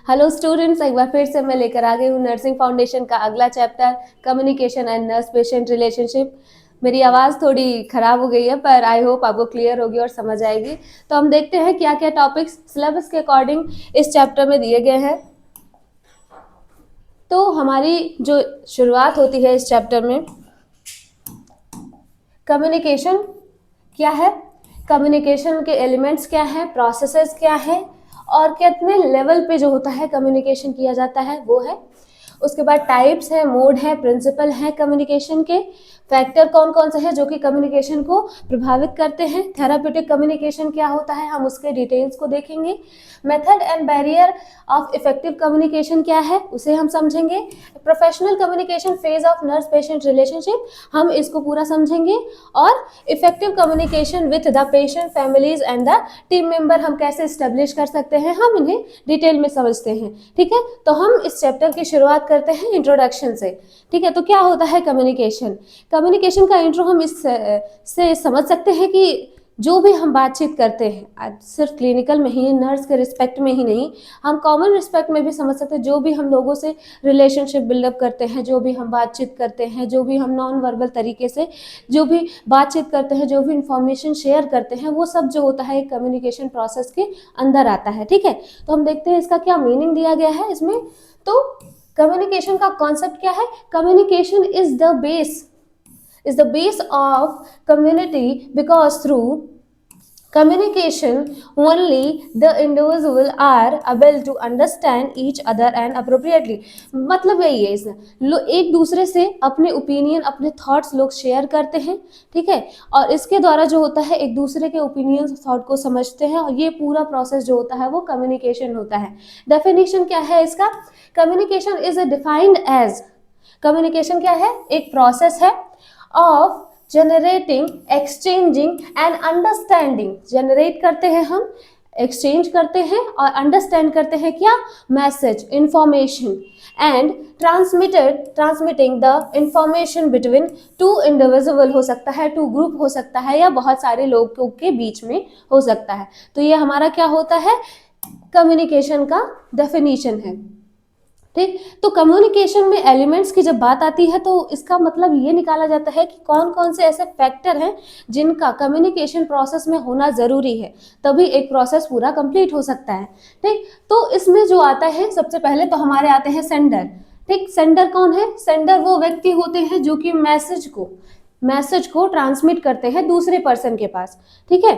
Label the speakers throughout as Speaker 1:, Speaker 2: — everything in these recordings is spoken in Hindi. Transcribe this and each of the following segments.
Speaker 1: हेलो स्टूडेंट्स, एक बार फिर से मैं लेकर आ गई हूँ नर्सिंग फाउंडेशन का अगला chapter communication and nurse patient relationship. मेरी आवाज़ थोड़ी ख़राब हो गई है पर आई होप आपको क्लियर होगी और समझ आएगी। तो हम देखते हैं क्या क्या टॉपिक्स सिलेबस के अकॉर्डिंग इस चैप्टर में दिए गए हैं। तो हमारी जो शुरुआत होती है इस चैप्टर में, कम्युनिकेशन क्या है, कम्युनिकेशन के एलिमेंट्स क्या हैं, प्रोसेसेस क्या है और कितने लेवल पे जो होता है कम्युनिकेशन किया जाता है वो है। उसके बाद टाइप्स है, मोड है, प्रिंसिपल है कम्युनिकेशन के, फैक्टर कौन कौन से हैं जो कि कम्युनिकेशन को प्रभावित करते हैं, थेराप्यूटिक कम्युनिकेशन क्या होता है हम उसके डिटेल्स को देखेंगे, method and barrier of effective communication क्या है उसे हम समझेंगे, professional communication phase of nurse patient relationship हम इसको पूरा समझेंगे, और effective communication with the patient families and the team member हम कैसे स्टेब्लिश कर सकते हैं हम इन्हें डिटेल में समझते हैं। ठीक है, तो हम इस चैप्टर की शुरुआत करते हैं इंट्रोडक्शन से। ठीक है, तो क्या होता है कम्युनिकेशन। कम्युनिकेशन का इंट्रो हम इस से समझ सकते हैं कि जो भी हम बातचीत करते हैं, आज सिर्फ क्लिनिकल में ही, नर्स के रिस्पेक्ट में ही नहीं, हम कॉमन रिस्पेक्ट में भी समझ सकते हैं। जो भी हम लोगों से रिलेशनशिप बिल्डअप करते हैं, जो भी हम बातचीत करते हैं, जो भी हम नॉन वर्बल तरीके से जो भी बातचीत करते हैं, जो भी इंफॉर्मेशन शेयर करते हैं, वो सब जो होता है एक कम्युनिकेशन प्रोसेस के अंदर आता है। ठीक है, तो हम देखते हैं इसका क्या मीनिंग दिया गया है इसमें। तो कम्युनिकेशन का कॉन्सेप्ट क्या है, communication is the base of community because through communication only the individual are able to understand each other and appropriately। मतलब यही है इसमें एक दूसरे से अपने ओपिनियन, अपने थॉट्स लोग शेयर करते हैं। ठीक है, और इसके द्वारा जो होता है एक दूसरे के ओपिनियन थॉट को समझते हैं, और ये पूरा प्रोसेस जो होता है वो कम्युनिकेशन होता है। डेफिनेशन क्या है इसका, communication is defined as, communication क्या है, एक प्रोसेस है of generating, exchanging and understanding. Generate करते हैं हम, एक्सचेंज करते हैं और अंडरस्टैंड करते हैं क्या, message, information, and transmitting the information between two individual हो सकता है, टू ग्रुप हो सकता है, या बहुत सारे लोगों के बीच में हो सकता है। तो ये हमारा क्या होता है, कम्युनिकेशन का डेफिनेशन है। ठीक, तो कम्युनिकेशन में एलिमेंट्स की जब बात आती है तो इसका मतलब ये निकाला जाता है कि कौन कौन से ऐसे फैक्टर हैं जिनका कम्युनिकेशन प्रोसेस में होना ज़रूरी है, तभी एक प्रोसेस पूरा कंप्लीट हो सकता है। ठीक, तो इसमें जो आता है सबसे पहले तो हमारे आते हैं सेंडर। ठीक, सेंडर कौन है, सेंडर वो व्यक्ति होते हैं जो कि मैसेज को ट्रांसमिट करते हैं दूसरे पर्सन के पास। ठीक है,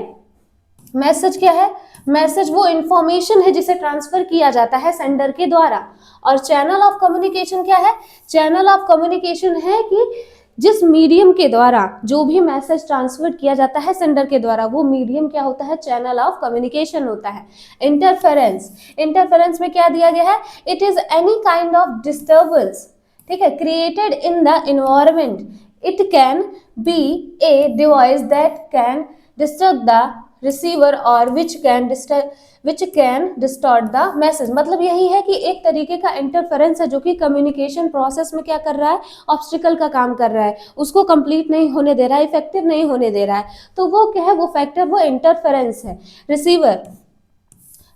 Speaker 1: मैसेज क्या है, मैसेज वो इंफॉर्मेशन है जिसे ट्रांसफर किया जाता है सेंडर के द्वारा। और चैनल ऑफ कम्युनिकेशन क्या है, चैनल ऑफ कम्युनिकेशन है कि जिस मीडियम के द्वारा जो भी मैसेज ट्रांसफर किया जाता है सेंडर के द्वारा, वो मीडियम क्या होता है, चैनल ऑफ कम्युनिकेशन होता है। इंटरफेरेंस, इंटरफेरेंस में क्या दिया गया है, it is any kind of disturbance, ठीक है, created in the environment. It can be a device that can disturb the receiver और which can distort the message. मतलब यही है कि एक तरीके का इंटरफेरेंस है जो कि कम्युनिकेशन प्रोसेस में क्या कर रहा है, ऑब्स्टिकल का काम कर रहा है, उसको कंप्लीट नहीं होने दे रहा है, इफेक्टिव नहीं होने दे रहा है। तो वो क्या है, वो फैक्टर, वो इंटरफेरेंस है।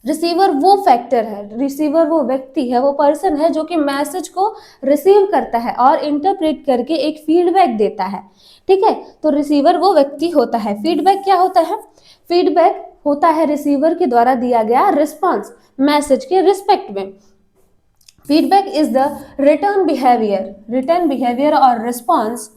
Speaker 1: रिसीवर वो फैक्टर है, रिसीवर वो व्यक्ति है, वो पर्सन है जो कि मैसेज को रिसीव करता है और इंटरप्रेट करके एक फीडबैक देता है। ठीक है, तो रिसीवर वो व्यक्ति होता है। फीडबैक क्या होता है, फीडबैक होता है रिसीवर के द्वारा दिया गया रिस्पांस मैसेज के रिस्पेक्ट में। Feedback is the return behaviour और response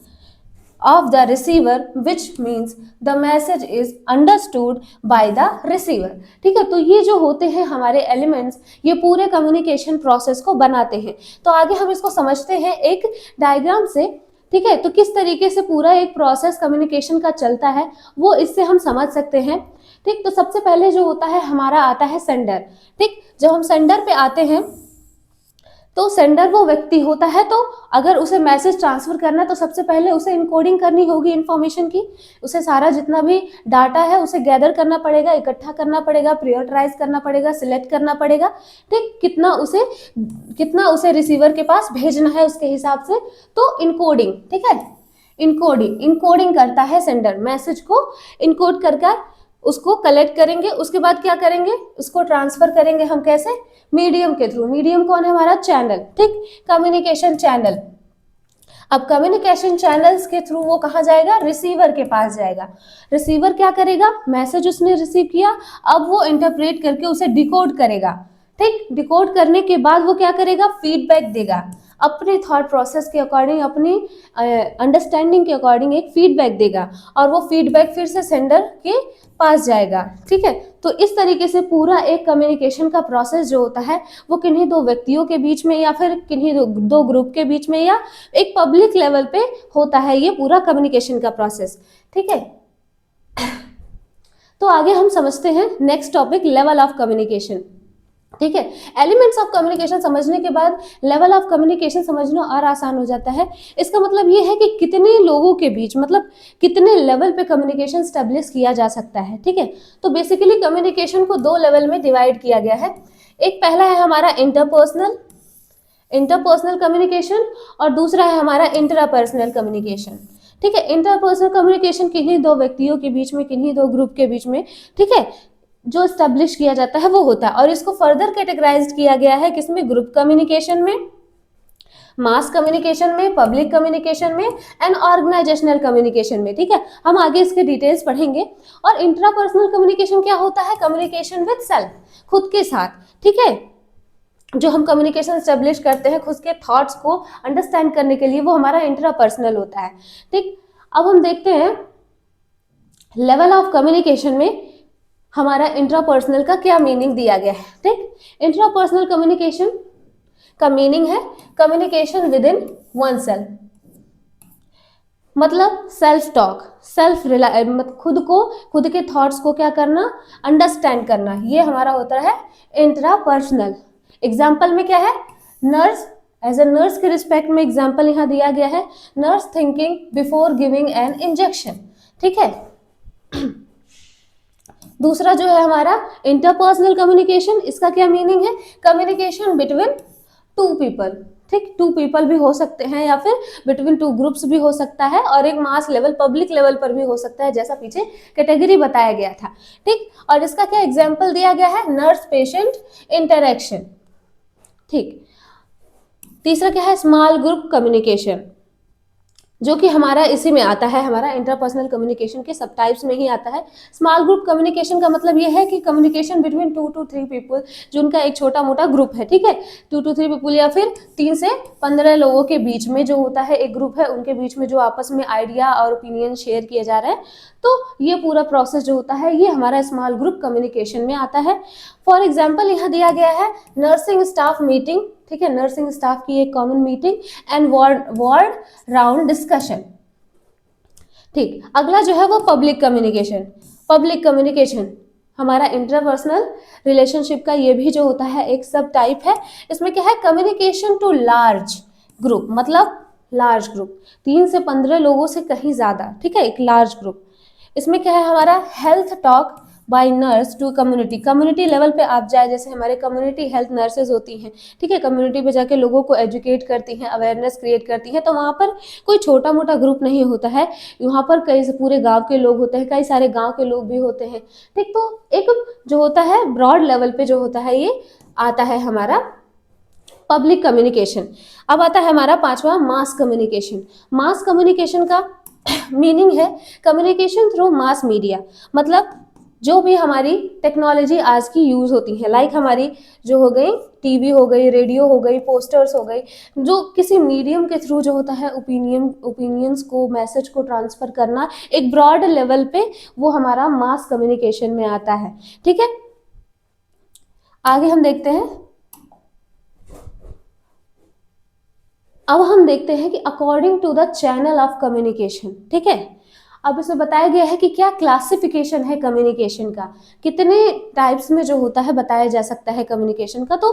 Speaker 1: of the receiver which means the message is understood by the receiver। ठीक है, तो ये जो होते हैं हमारे एलिमेंट्स, ये पूरे कम्युनिकेशन प्रोसेस को बनाते हैं। तो आगे हम इसको समझते हैं एक डायग्राम से। ठीक है, तो किस तरीके से पूरा एक प्रोसेस कम्युनिकेशन का चलता है वो इससे हम समझ सकते हैं। ठीक, तो सबसे पहले जो होता है हमारा आता है सेंडर। ठीक, जब हम सेंडर पे आते हैं तो सेंडर वो व्यक्ति होता है, तो अगर उसे मैसेज ट्रांसफर करना है तो सबसे पहले उसे इनकोडिंग करनी होगी इन्फॉर्मेशन की। उसे सारा जितना भी डाटा है उसे गैदर करना पड़ेगा, इकट्ठा करना पड़ेगा, प्रियोरिटाइज करना पड़ेगा, सिलेक्ट करना पड़ेगा। ठीक, कितना उसे रिसीवर के पास भेजना है उसके हिसाब से। तो इनकोडिंग, ठीक है, इनकोडिंग करता है सेंडर, मैसेज को इनकोड कर उसको कलेक्ट करेंगे, उसके बाद क्या करेंगे, उसको ट्रांसफर करेंगे हम कैसे, मीडियम के थ्रू। मीडियम कौन है हमारा, चैनल, ठीक, कम्युनिकेशन चैनल। अब कम्युनिकेशन चैनल्स के थ्रू वो कहाँ जाएगा, रिसीवर के पास जाएगा। रिसीवर क्या करेगा, मैसेज उसने रिसीव किया, अब वो इंटरप्रेट करके उसे डिकोड करेगा, ठीक। डिकोड करने के बाद वो क्या करेगा, फीडबैक देगा, अपने थॉट प्रोसेस के अकॉर्डिंग, अपनी अंडरस्टैंडिंग के अकॉर्डिंग एक फीडबैक देगा, और वो फीडबैक फिर से सेंडर के पास जाएगा, ठीक है। तो इस तरीके से पूरा एक कम्युनिकेशन का प्रोसेस जो होता है वो किन्हीं दो व्यक्तियों के बीच में या फिर किन्हीं दो ग्रुप के बीच में या एक पब्लिक लेवल पे होता है, ये पूरा कम्युनिकेशन का प्रोसेस, ठीक है। तो आगे हम समझते हैं next topic, level of communication, ठीक है। एलिमेंट्स ऑफ कम्युनिकेशन समझने के बाद लेवल ऑफ कम्युनिकेशन समझना और आसान हो जाता है। इसका मतलब ये है कि कितने लोगों के बीच, मतलब कितने लेवल पे कम्युनिकेशन स्टेब्लिश किया जा सकता है, ठीक है। तो बेसिकली कम्युनिकेशन को दो लेवल में डिवाइड किया गया है। एक पहला है हमारा इंटरपर्सनल कम्युनिकेशन, और दूसरा है हमारा इंट्रापर्सनल कम्युनिकेशन, ठीक है। इंटरपर्सनल कम्युनिकेशन किन्हीं दो व्यक्तियों के बीच में, किन्हीं दो ग्रुप के बीच में, ठीक है, जो स्टैब्लिश किया जाता है वो होता है। और इसको फर्दर कैटेगराइज किया गया है किसमें, ग्रुप कम्युनिकेशन में, मास कम्युनिकेशन में, पब्लिक कम्युनिकेशन में, एंड ऑर्गेनाइजेशनल कम्युनिकेशन में, ठीक है। हम आगे इसके डिटेल्स पढ़ेंगे। और इंट्रापर्सनल कम्युनिकेशन क्या होता है, कम्युनिकेशन विद सेल्फ, खुद के साथ, ठीक है। जो हम कम्युनिकेशन स्टेब्लिश करते हैं खुद के थॉट्स को अंडरस्टैंड करने के लिए, वो हमारा इंट्रापर्सनल होता है, ठीक। अब हम देखते हैं लेवल ऑफ कम्युनिकेशन में हमारा इंट्रापर्सनल का क्या मीनिंग दिया गया है, ठीक। इंट्रापर्सनल कम्युनिकेशन का मीनिंग है communication with in one self, मतलब सेल्फ टॉक, सेल्फ खुद के थॉट्स को क्या करना, अंडरस्टैंड करना, ये हमारा होता है इंट्रापर्सनल। एग्जाम्पल में क्या है, नर्स, एज ए नर्स के रिस्पेक्ट में एग्जाम्पल यहाँ दिया गया है, nurse thinking before giving an injection, ठीक है। दूसरा जो है हमारा इंटरपर्सनल कम्युनिकेशन, इसका क्या मीनिंग है, कम्युनिकेशन बिटवीन टू पीपल, ठीक। टू पीपल भी हो सकते हैं या फिर बिटवीन टू ग्रुप्स भी हो सकता है, और एक मास लेवल, पब्लिक लेवल पर भी हो सकता है, जैसा पीछे कैटेगरी बताया गया था, ठीक। और इसका क्या एग्जाम्पल दिया गया है, नर्स पेशेंट इंटरेक्शन, ठीक। तीसरा क्या है, स्मॉल ग्रुप कम्युनिकेशन, जो कि हमारा इसी में आता है, हमारा इंटरपर्सनल कम्युनिकेशन के सब टाइप्स में ही आता है। स्मॉल ग्रुप कम्युनिकेशन का मतलब ये है कि कम्युनिकेशन बिटवीन 2 to 3 पीपल, जिनका एक छोटा मोटा ग्रुप है, ठीक है। 2 to 3 पीपल या फिर 3 से 15 लोगों के बीच में जो होता है, एक ग्रुप है, उनके बीच में जो आपस में आइडिया और ओपिनियन शेयर किए जा रहे हैं, तो ये पूरा प्रोसेस जो होता है ये हमारा स्मॉल ग्रुप कम्युनिकेशन में आता है। फॉर एग्जाम्पल यहाँ दिया गया है नर्सिंग स्टाफ मीटिंग, ठीक है, नर्सिंग स्टाफ की एक common meeting and ward round discussion, ठीक। अगला जो है वो पब्लिक कम्युनिकेशन हमारा इंटरपर्सनल रिलेशनशिप का ये भी जो होता है एक सब टाइप है। इसमें क्या है, कम्युनिकेशन टू लार्ज ग्रुप, मतलब लार्ज ग्रुप 3 से 15 लोगों से कहीं ज्यादा, ठीक है, एक लार्ज ग्रुप। इसमें क्या है हमारा health talk by nurse to community level पे आप जाए, जैसे हमारे कम्युनिटी हेल्थ नर्सेज होती हैं, ठीक है, कम्युनिटी पे जाके लोगों को एजुकेट करती हैं, अवेयरनेस क्रिएट करती हैं, तो वहाँ पर कोई छोटा मोटा ग्रुप नहीं होता है, वहाँ पर कई पूरे गांव के लोग होते हैं, कई सारे गांव के लोग भी होते हैं, ठीक। तो एक जो होता है ब्रॉड लेवल पे जो होता है ये आता है हमारा पब्लिक कम्युनिकेशन। अब आता है हमारा पांचवा मास कम्युनिकेशन। मास कम्युनिकेशन का मीनिंग है कम्युनिकेशन थ्रू मास मीडिया, मतलब जो भी हमारी टेक्नोलॉजी आज की यूज होती है, लाइक हमारी जो हो गई टीवी हो गई, रेडियो हो गई, पोस्टर्स हो गई, जो किसी मीडियम के थ्रू जो होता है ओपिनियंस को, मैसेज को ट्रांसफर करना एक ब्रॉड लेवल पे, वो हमारा मास कम्युनिकेशन में आता है, ठीक है। आगे हम देखते हैं, अब हम देखते हैं कि according to the channel of communication, ठीक है। अब इसमें बताया गया है कि क्या क्लासिफिकेशन है कम्युनिकेशन का, कितने टाइप्स में जो होता है बताया जा सकता है कम्युनिकेशन का, तो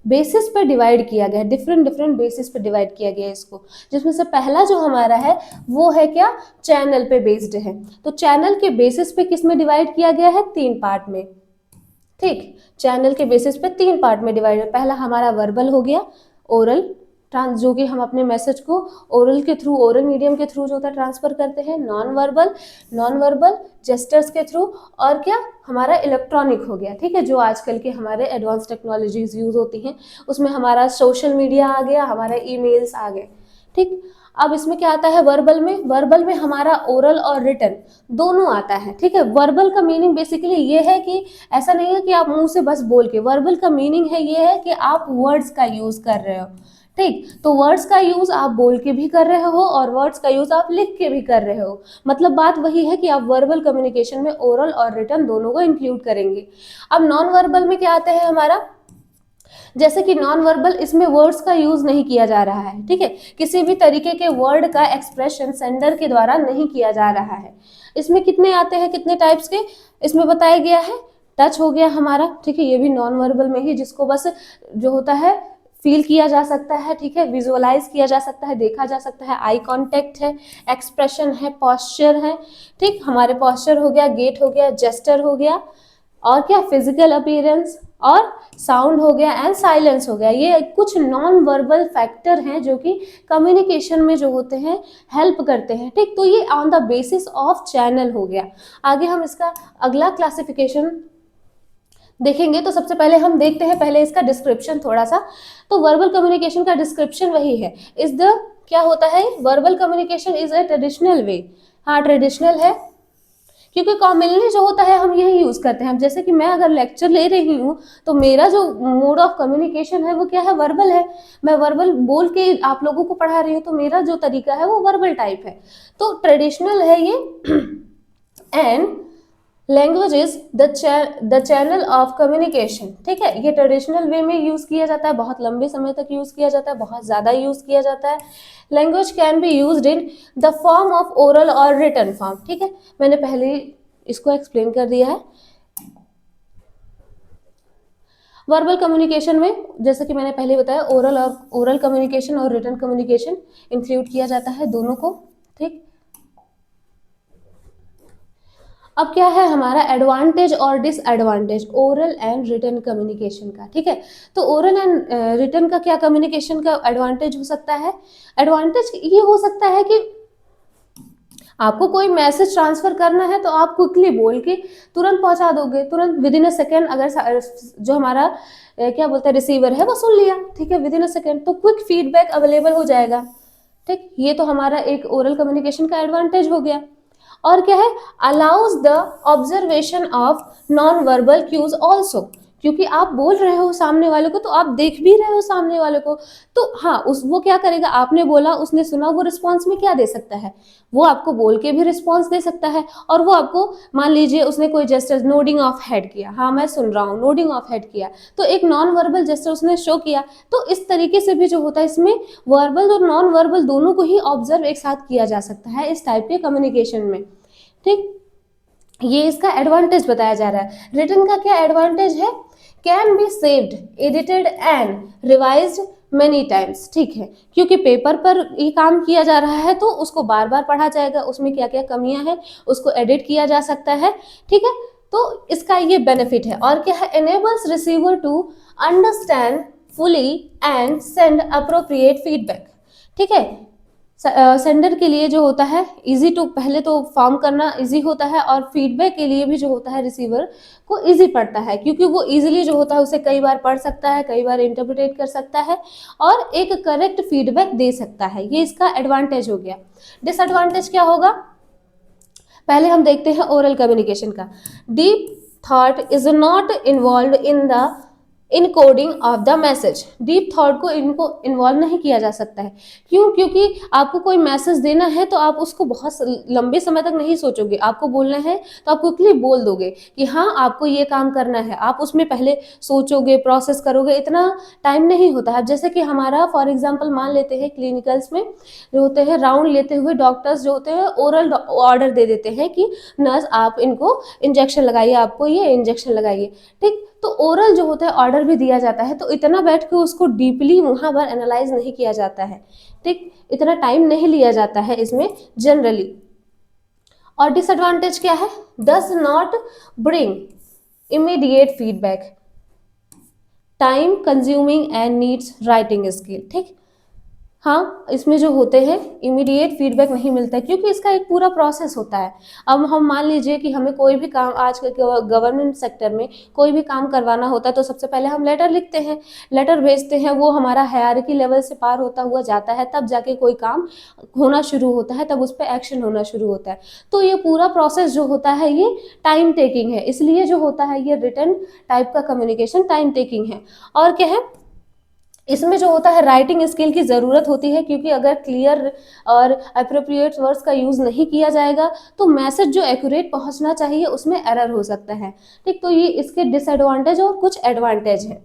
Speaker 1: बेसिस पे डिवाइड किया गया है, डिफरेंट बेसिस पे डिवाइड किया गया है इसको, जिसमें से पहला जो हमारा है वो है क्या, चैनल पे बेस्ड है। तो चैनल के बेसिस पे किस में डिवाइड किया गया है, 3 पार्ट में, ठीक। चैनल के बेसिस पे 3 पार्ट में डिवाइड है। पहला हमारा वर्बल हो गया, ओरल जो कि हम अपने मैसेज को ओरल के थ्रू, ओरल मीडियम के थ्रू जो होता है ट्रांसफर करते हैं, नॉन वर्बल जेस्टर्स के थ्रू, और क्या हमारा इलेक्ट्रॉनिक हो गया, ठीक है, जो आजकल के हमारे एडवांस टेक्नोलॉजीज यूज होती हैं, उसमें हमारा सोशल मीडिया आ गया, हमारा ईमेल्स आ गए, ठीक। अब इसमें क्या आता है वर्बल में हमारा ओरल और रिटन दोनों आता है, ठीक है। वर्बल का मीनिंग बेसिकली ये है कि ऐसा नहीं है कि आप मुंह से बस बोल के, वर्बल का मीनिंग है ये है कि आप वर्ड्स का यूज कर रहे हो, ठीक। तो वर्ड्स का यूज आप बोल के भी कर रहे हो और वर्ड्स का यूज आप लिख के भी कर रहे हो, मतलब बात वही है कि आप वर्बल कम्युनिकेशन में ओरल और रिटन दोनों को इंक्लूड करेंगे। अब नॉन वर्बल में क्या आता है हमारा, जैसे कि नॉन वर्बल, इसमें वर्ड्स का यूज नहीं किया जा रहा है, ठीक है, किसी भी तरीके के वर्ड का एक्सप्रेशन सेंडर के द्वारा नहीं किया जा रहा है। इसमें कितने आते हैं, कितने टाइप्स के इसमें बताया गया है, टच हो गया हमारा, ठीक है, ये भी नॉन वर्बल में ही, जिसको बस जो होता है फील किया जा सकता है, ठीक है, विजुअलाइज किया जा सकता है, देखा जा सकता है, आई कांटेक्ट है, एक्सप्रेशन है, पोस्चर है, ठीक, हमारे पोस्चर हो गया, गेट हो गया, जेस्टर हो गया, और क्या फिजिकल अपीयरेंस, और साउंड हो गया, एंड साइलेंस हो गया। ये कुछ नॉन वर्बल फैक्टर हैं जो कि कम्युनिकेशन में जो होते हैं हेल्प करते हैं, ठीक। तो ये on the basis of channel हो गया। आगे हम इसका अगला क्लासिफिकेशन देखेंगे, तो सबसे पहले हम देखते हैं पहले इसका डिस्क्रिप्शन थोड़ा सा। तो वर्बल कम्युनिकेशन का डिस्क्रिप्शन वही है, इज द, क्या होता है, verbal communication is a traditional way. हाँ, ट्रेडिशनल है क्योंकि कॉमनली जो होता है हम यही यूज करते हैं। जैसे कि मैं अगर लेक्चर ले रही हूँ तो मेरा जो मोड ऑफ कम्युनिकेशन है वो क्या है, वर्बल है। मैं वर्बल बोल के आप लोगों को पढ़ा रही हूँ, तो मेरा जो तरीका है वो वर्बल टाइप है, तो ट्रेडिशनल है ये। And language is the channel of communication, ठीक है, ये ट्रेडिशनल वे में यूज किया जाता है, बहुत लंबे समय तक यूज किया जाता है, बहुत ज्यादा यूज किया जाता है। Language can be used in the form of oral और रिटन फॉर्म, ठीक है, मैंने पहले इसको एक्सप्लेन कर दिया है। वर्बल कम्युनिकेशन में जैसे कि मैंने पहले बताया, ओरल कम्युनिकेशन और रिटन कम्युनिकेशन इंक्लूड किया जाता है दोनों को, ठीक। अब क्या है हमारा एडवांटेज और disadvantage oral and written communication का, ठीक है। तो ओरल एंड रिटन का क्या कम्युनिकेशन का एडवांटेज हो सकता है, एडवांटेज ये हो सकता है कि आपको कोई मैसेज ट्रांसफर करना है तो आप क्विकली बोल के तुरंत पहुंचा दोगे, तुरंत विद इन अ सेकेंड। अगर जो हमारा क्या बोलते हैं रिसीवर है वो सुन लिया, ठीक है, विद इन अ सेकेंड, तो क्विक फीडबैक अवेलेबल हो जाएगा, ठीक। ये तो हमारा एक ओरल कम्युनिकेशन का एडवांटेज हो गया। और क्या है, allows the observation of non verbal cues also, क्योंकि आप बोल रहे हो सामने वाले को तो आप देख भी रहे हो सामने वाले को, तो हाँ वो क्या करेगा, आपने बोला उसने सुना, वो रिस्पॉन्स में क्या दे सकता है, वो आपको बोल के भी रिस्पॉन्स दे सकता है, और वो आपको मान लीजिए उसने कोई जेस्टर नोडिंग ऑफ हेड किया, हाँ मैं सुन रहा हूँ, नोडिंग ऑफ हेड किया, तो एक नॉन वर्बल जेस्टर उसने शो किया। तो इस तरीके से भी जो होता है इसमें वर्बल और नॉन वर्बल दोनों को ही ऑब्जर्व एक साथ किया जा सकता है इस टाइप के कम्युनिकेशन में, ठीक। ये इसका एडवांटेज बताया जा रहा है। रिटन का क्या एडवांटेज है, can be saved, edited and revised many times, ठीक है, क्योंकि पेपर पर ये काम किया जा रहा है तो उसको बार बार पढ़ा जाएगा, उसमें क्या क्या कमियां हैं उसको एडिट किया जा सकता है, ठीक है। तो इसका ये बेनिफिट है। और क्या है, enables receiver to understand fully and send appropriate feedback, ठीक है। सेंडर के लिए जो होता है इजी टू, पहले तो फॉर्म करना इजी होता है, और फीडबैक के लिए भी जो होता है रिसीवर को इजी पड़ता है, क्योंकि वो इजीली जो होता है उसे कई बार पढ़ सकता है, कई बार इंटरप्रिटेट कर सकता है और एक करेक्ट फीडबैक दे सकता है। ये इसका एडवांटेज हो गया। डिसएडवांटेज क्या होगा, पहले हम देखते हैं ओरल कम्युनिकेशन का। Deep thought is not involve in the encoding of the message, deep thought को इनको इन्वॉल्व नहीं किया जा सकता है। क्यों, क्योंकि आपको कोई मैसेज देना है तो आप उसको बहुत लंबे समय तक नहीं सोचोगे, आपको बोलना है तो आप क्विकली बोल दोगे कि हाँ आपको ये काम करना है, आप उसमें पहले सोचोगे, प्रोसेस करोगे, इतना टाइम नहीं होता है। जैसे कि हमारा फॉर एग्जाम्पल मान लेते हैं क्लिनिकल्स में जो होते हैं राउंड लेते हुए डॉक्टर्स जो होते हैं ओरल ऑर्डर दे देते हैं कि नर्स आप इनको इंजेक्शन लगाइए, आपको ये इंजेक्शन लगाइए, ठीक। तो ओरल जो होता है ऑर्डर भी दिया जाता है, तो इतना बैठ के उसको डीपली वहां पर एनालाइज नहीं किया जाता है, ठीक, इतना टाइम नहीं लिया जाता है इसमें जनरली। और डिसएडवांटेज क्या है, does not bring immediate feedback, time consuming and needs writing skill, ठीक। हाँ, इसमें जो होते हैं इमीडिएट फीडबैक नहीं मिलता है, क्योंकि इसका एक पूरा प्रोसेस होता है। अब हम मान लीजिए कि हमें कोई भी काम आज के गवर्नमेंट सेक्टर में कोई भी काम करवाना होता है, तो सबसे पहले हम लेटर लिखते हैं, लेटर भेजते हैं, वो हमारा हायरार्की लेवल से पार होता हुआ जाता है, तब जाके कोई काम होना शुरू होता है, तब उस पर एक्शन होना शुरू होता है। तो ये पूरा प्रोसेस जो होता है ये टाइम टेकिंग है, इसलिए जो होता है ये रिटन टाइप का कम्युनिकेशन टाइम टेकिंग है। और क्या है, इसमें जो होता है राइटिंग स्किल की ज़रूरत होती है, क्योंकि अगर क्लियर और अप्रोप्रिएट वर्ड्स का यूज़ नहीं किया जाएगा तो मैसेज जो एक्यूरेट पहुंचना चाहिए उसमें एरर हो सकता है। ठीक, तो ये इसके डिसएडवांटेज और कुछ एडवांटेज है।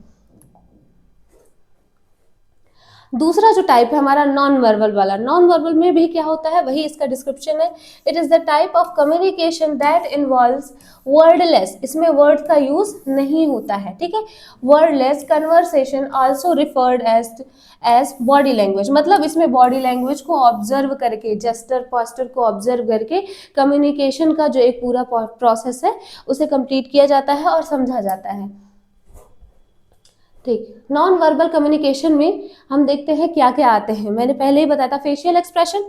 Speaker 1: दूसरा जो टाइप है हमारा नॉन वर्बल वाला, नॉन वर्बल में भी क्या होता है वही इसका डिस्क्रिप्शन है। It is the type of communication that involves wordless, इसमें वर्ड का यूज नहीं होता है। ठीक है, wordless conversation also referred as body language, मतलब इसमें बॉडी लैंग्वेज को ऑब्जर्व करके, जेस्टर पोस्टर को ऑब्जर्व करके कम्युनिकेशन का जो एक पूरा प्रोसेस है उसे कंप्लीट किया जाता है और समझा जाता है। ठीक, नॉन वर्बल कम्युनिकेशन में हम देखते हैं क्या क्या आते हैं। मैंने पहले ही बताया था फेशियल एक्सप्रेशन,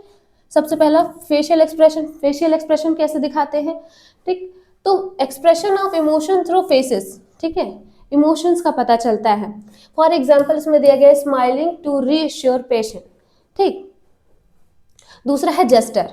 Speaker 1: सबसे पहला फेशियल एक्सप्रेशन। फेशियल एक्सप्रेशन कैसे दिखाते हैं? ठीक, तो expression of emotion through faces, ठीक है, इमोशंस का पता चलता है। फॉर एग्जाम्पल इसमें दिया गया है स्माइलिंग टू रीअश्योर पेशेंट। ठीक, दूसरा है जेस्टर।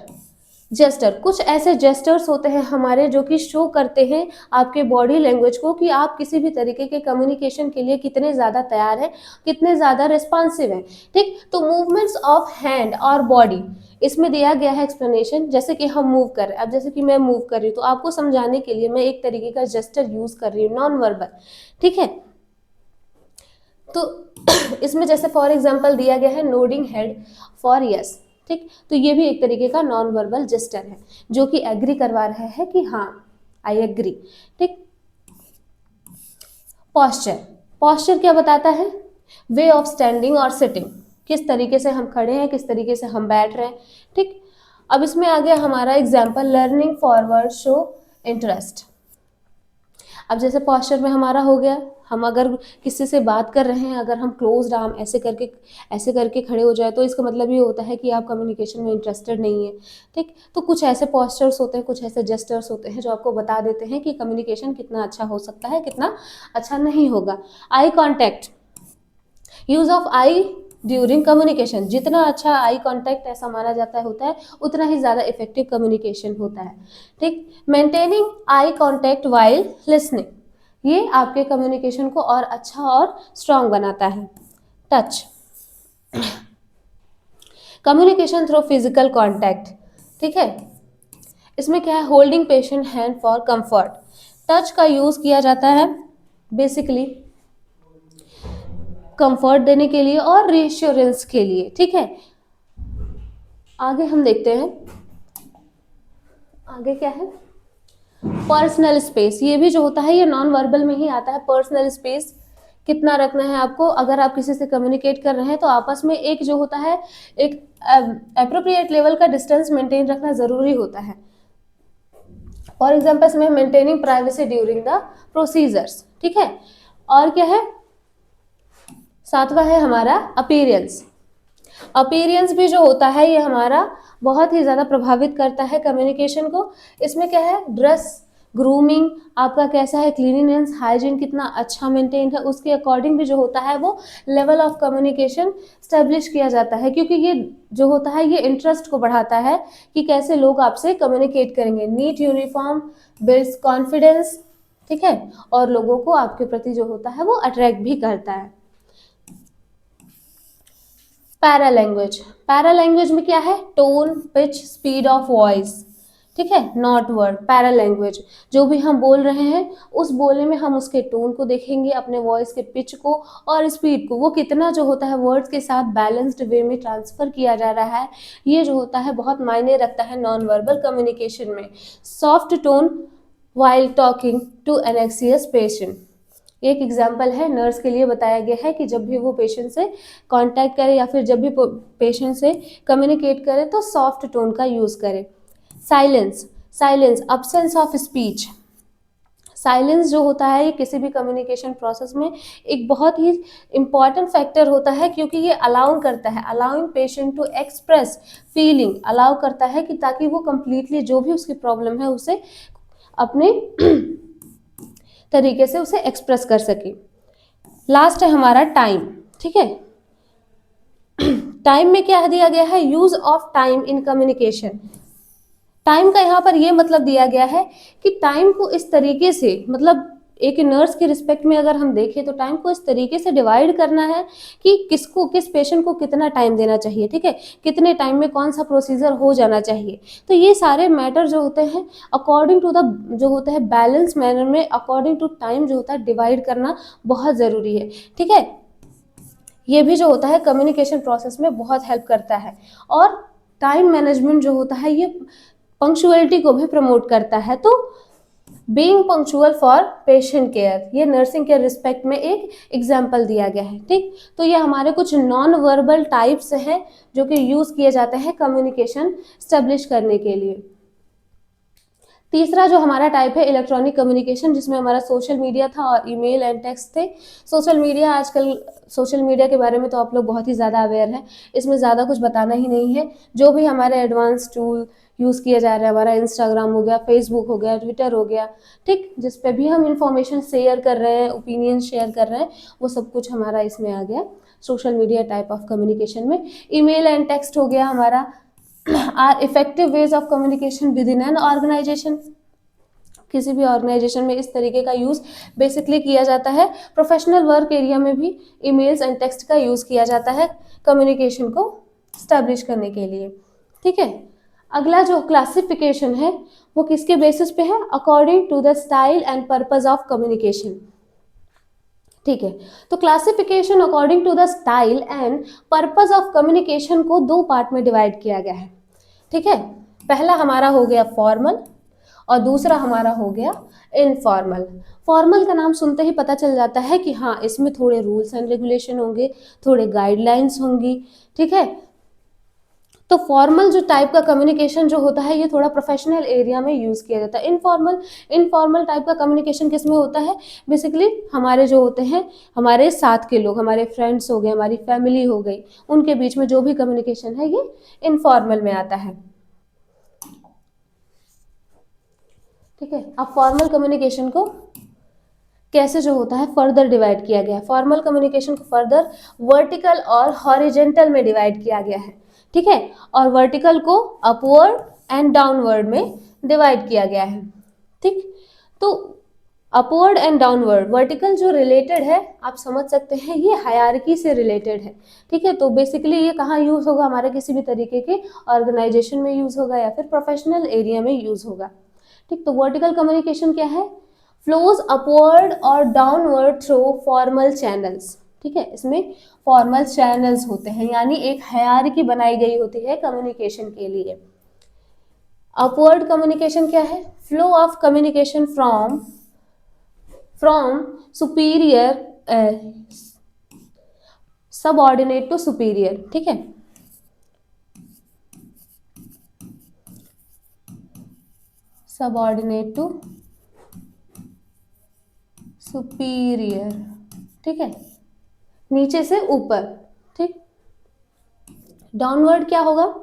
Speaker 1: जेस्टर, कुछ ऐसे जेस्टर्स होते हैं हमारे जो कि शो करते हैं आपके बॉडी लैंग्वेज को कि आप किसी भी तरीके के कम्युनिकेशन के लिए कितने ज़्यादा तैयार हैं, कितने ज़्यादा रिस्पॉन्सिव हैं। ठीक, तो मूवमेंट्स ऑफ हैंड और बॉडी, इसमें दिया गया है एक्सप्लेनेशन, जैसे कि हम मूव कर रहे हैं। अब जैसे कि मैं मूव कर रही हूँ तो आपको समझाने के लिए मैं एक तरीके का जेस्टर यूज़ कर रही हूँ, नॉन वर्बल। ठीक है, तो इसमें जैसे फॉर एग्जाम्पल दिया गया है नोडिंग हेड फॉर यस। ठीक, तो ये भी एक तरीके का नॉन वर्बल जेस्टर है जो कि एग्री करवा रहा है कि हाँ आई एग्री। ठीक, पॉस्चर, पॉस्चर क्या बताता है? वे ऑफ स्टैंडिंग और सिटिंग, किस तरीके से हम खड़े हैं, किस तरीके से हम बैठ रहे हैं। ठीक, अब इसमें आ गया हमारा example learning forward show interest. अब जैसे पॉस्चर में हमारा हो गया, हम अगर किसी से बात कर रहे हैं, अगर हम क्लोज आर्म ऐसे करके खड़े हो जाए तो इसका मतलब ये होता है कि आप कम्युनिकेशन में इंटरेस्टेड नहीं है। ठीक, तो कुछ ऐसे पॉस्चर्स होते हैं, कुछ ऐसे जेस्टर्स होते हैं जो आपको बता देते हैं कि कम्युनिकेशन कितना अच्छा हो सकता है, कितना अच्छा नहीं होगा। Eye contact, use of I during communication, जितना अच्छा आई कांटेक्ट ऐसा माना जाता है होता है उतना ही ज़्यादा इफेक्टिव कम्युनिकेशन होता है। ठीक, maintaining eye contact while listening, ये आपके कम्युनिकेशन को और अच्छा और स्ट्रांग बनाता है। Touch, communication through physical contact. ठीक है, इसमें क्या है? Holding patient hand for comfort. Touch का यूज़ किया जाता है बेसिकली कंफर्ट देने के लिए और रीअश्योरेंस के लिए। ठीक है, आगे हम देखते हैं, आगे क्या है? पर्सनल स्पेस, ये भी जो होता है ये नॉन वर्बल में ही आता है। पर्सनल स्पेस कितना रखना है आपको, अगर आप किसी से कम्युनिकेट कर रहे हैं तो आपस में एक जो होता है एक एप्रोप्रिएट लेवल का डिस्टेंस मेंटेन रखना ज़रूरी होता है। फॉर एग्जाम्पल इसमें maintaining privacy during the procedures. ठीक है, और क्या है? सातवां है हमारा अपीयरेंस। अपीयरेंस भी जो होता है ये हमारा बहुत ही ज़्यादा प्रभावित करता है कम्युनिकेशन को। इसमें क्या है? ड्रेस, ग्रूमिंग आपका कैसा है, क्लीनिनेस, हाइजीन कितना अच्छा मेंटेन है, उसके अकॉर्डिंग भी जो होता है वो लेवल ऑफ कम्युनिकेशन स्टेब्लिश किया जाता है, क्योंकि ये जो होता है ये इंटरेस्ट को बढ़ाता है कि कैसे लोग आपसे कम्युनिकेट करेंगे। Neat uniform builds confidence. ठीक है, और लोगों को आपके प्रति जो होता है वो अट्रैक्ट भी करता है। पैरा लैंग्वेज, पैरा लैंग्वेज में क्या है? Tone, pitch, speed of voice. ठीक है, नॉट वर्ड। पैरा लैंग्वेज, जो भी हम बोल रहे हैं उस बोलने में हम उसके टोन को देखेंगे, अपने वॉइस के पिच को और स्पीड को, वो कितना जो होता है वर्ड्स के साथ बैलेंस्ड वे में ट्रांसफर किया जा रहा है, ये जो होता है बहुत मायने रखता है नॉन वर्बल कम्युनिकेशन में। Soft tone while talking to anxious patient, एक एग्जाम्पल है, नर्स के लिए बताया गया है कि जब भी वो पेशेंट से कांटेक्ट करे या फिर जब भी पेशेंट से कम्युनिकेट करे तो सॉफ्ट टोन का यूज़ करे। Silence, silence, absence of speech. Silence जो होता है ये किसी भी कम्युनिकेशन प्रोसेस में एक बहुत ही इम्पॉर्टेंट फैक्टर होता है, क्योंकि ये अलाउ करता है, allowing patient to express feeling, allow करता है कि ताकि वो कंप्लीटली जो भी उसकी प्रॉब्लम है उसे अपने तरीके से उसे एक्सप्रेस कर सके। लास्ट है हमारा टाइम। ठीक है, टाइम में क्या दिया गया है, use of time in communication. Time का यहाँ पर ये मतलब दिया गया है कि टाइम को इस तरीके से, मतलब एक नर्स के रिस्पेक्ट में अगर हम देखें तो टाइम को इस तरीके से डिवाइड करना है कि किसको, किस पेशेंट को कितना टाइम देना चाहिए। ठीक है, कितने टाइम में कौन सा प्रोसीजर हो जाना चाहिए। तो ये सारे मैटर जो होते हैं अकॉर्डिंग टू द जो होता है बैलेंस मैनर में, अकॉर्डिंग टू टाइम जो होता है डिवाइड करना बहुत ज़रूरी है। ठीक है, ये भी जो होता है कम्युनिकेशन प्रोसेस में बहुत हेल्प करता है। और टाइम मैनेजमेंट जो होता है ये पंक्चुअलिटी को भी प्रमोट करता है। तो being punctual for patient care, ये नर्सिंग के रिस्पेक्ट में एक एग्जाम्पल दिया गया है। ठीक, तो ये हमारे कुछ नॉन वर्बल टाइप्स हैं जो कि यूज किए जाते हैं कम्युनिकेशन स्टेब्लिश करने के लिए। तीसरा जो हमारा टाइप है इलेक्ट्रॉनिक कम्युनिकेशन, जिसमें हमारा सोशल मीडिया था और ईमेल एंड टेक्स्ट थे। सोशल मीडिया, आजकल सोशल मीडिया के बारे में तो आप लोग बहुत ही ज़्यादा अवेयर हैं, इसमें ज़्यादा कुछ बताना ही नहीं है। जो भी हमारे एडवांस टूल यूज़ किए जा रहे हैं, हमारा इंस्टाग्राम हो गया, फेसबुक हो गया, ट्विटर हो गया, ठीक, जिस पे भी हम इंफॉर्मेशन शेयर कर रहे हैं, ओपिनियन शेयर कर रहे हैं, वो सब कुछ हमारा इसमें आ गया social media type of communication में। ईमेल एंड टेक्स्ट हो गया हमारा are effective ways of communication within an organisation. किसी भी ऑर्गेनाइजेशन में इस तरीके का यूज़ बेसिकली किया जाता है। प्रोफेशनल वर्क एरिया में भी ईमेल्स एंड टेक्स्ट का यूज़ किया जाता है कम्युनिकेशन को स्टैब्लिश करने के लिए। ठीक है, अगला जो क्लासिफिकेशन है वो किसके बेसिस पे है, according to the style and purpose of communication. ठीक है, तो classification according to the style and purpose of communication को दो पार्ट में डिवाइड किया गया है। ठीक है, पहला हमारा हो गया फॉर्मल और दूसरा हमारा हो गया इनफॉर्मल। फॉर्मल का नाम सुनते ही पता चल जाता है कि हाँ इसमें थोड़े रूल्स एंड रेगुलेशन होंगे, थोड़े गाइडलाइंस होंगी। ठीक है, तो फॉर्मल जो टाइप का कम्युनिकेशन जो होता है ये थोड़ा प्रोफेशनल एरिया में यूज़ किया जाता है। इनफॉर्मल टाइप का कम्युनिकेशन किस में होता है, बेसिकली हमारे जो होते हैं हमारे साथ के लोग, हमारे फ्रेंड्स हो गए, हमारी फैमिली हो गई, उनके बीच में जो भी कम्युनिकेशन है ये इनफॉर्मल में आता है। ठीक है, अब फॉर्मल कम्युनिकेशन को कैसे जो होता है फर्दर डिवाइड किया गया है। फॉर्मल कम्युनिकेशन को फर्दर वर्टिकल और हॉरिजेंटल में डिवाइड किया गया है। ठीक है, और वर्टिकल को अपवर्ड एंड डाउनवर्ड में डिवाइड किया गया है। ठीक, तो अपवर्ड एंड डाउनवर्ड, वर्टिकल जो रिलेटेड है आप समझ सकते हैं ये हायरार्की से रिलेटेड है। ठीक है, तो बेसिकली ये कहाँ यूज़ होगा, हमारे किसी भी तरीके के ऑर्गेनाइजेशन में यूज़ होगा या फिर प्रोफेशनल एरिया में यूज़ होगा। ठीक, तो वर्टिकल कम्युनिकेशन क्या है, फ्लोज अपवर्ड और डाउनवर्ड थ्रू फॉर्मल चैनल्स। ठीक है, इसमें फॉर्मल चैनल्स होते हैं, यानी एक हायरार्की बनाई गई होती है कम्युनिकेशन के लिए। अपवर्ड कम्युनिकेशन क्या है, flow of communication from superior subordinate to superior. ठीक है, सबऑर्डिनेट टू सुपीरियर। ठीक है, नीचे से ऊपर। ठीक, डाउनवर्ड क्या होगा,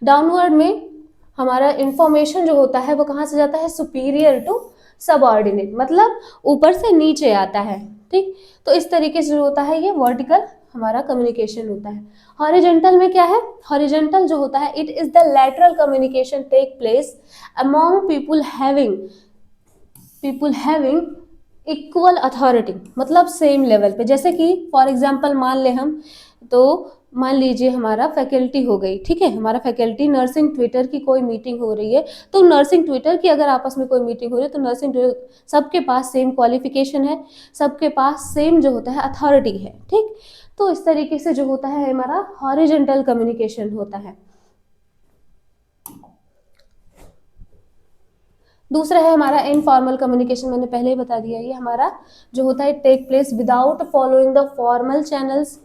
Speaker 1: डाउनवर्ड में हमारा इंफॉर्मेशन जो होता है वो कहाँ से जाता है, सुपीरियर टू सबऑर्डिनेट, मतलब ऊपर से नीचे आता है। ठीक, तो इस तरीके से जो होता है ये वर्टिकल हमारा कम्युनिकेशन होता है। हॉरिजेंटल में क्या है, हॉरिजेंटल जो होता है it is the lateral communication take place among people having equal authority, मतलब सेम लेवल पे। जैसे कि फॉर एग्जांपल मान ले हम, तो मान लीजिए हमारा फैकल्टी हो गई। ठीक है, हमारा फैकल्टी नर्सिंग ट्विटर की कोई मीटिंग हो रही है, तो नर्सिंग ट्विटर की अगर आपस में कोई मीटिंग हो रही है तो नर्सिंग ट्विटर सबके पास सेम क्वालिफिकेशन है, सबके पास सेम जो होता है अथॉरिटी है। ठीक, तो इस तरीके से जो होता है हमारा हॉरिजेंटल कम्युनिकेशन होता है। दूसरा है हमारा इनफॉर्मल कम्युनिकेशन, मैंने पहले ही बता दिया, ये हमारा जो होता है take place without following the formal channels.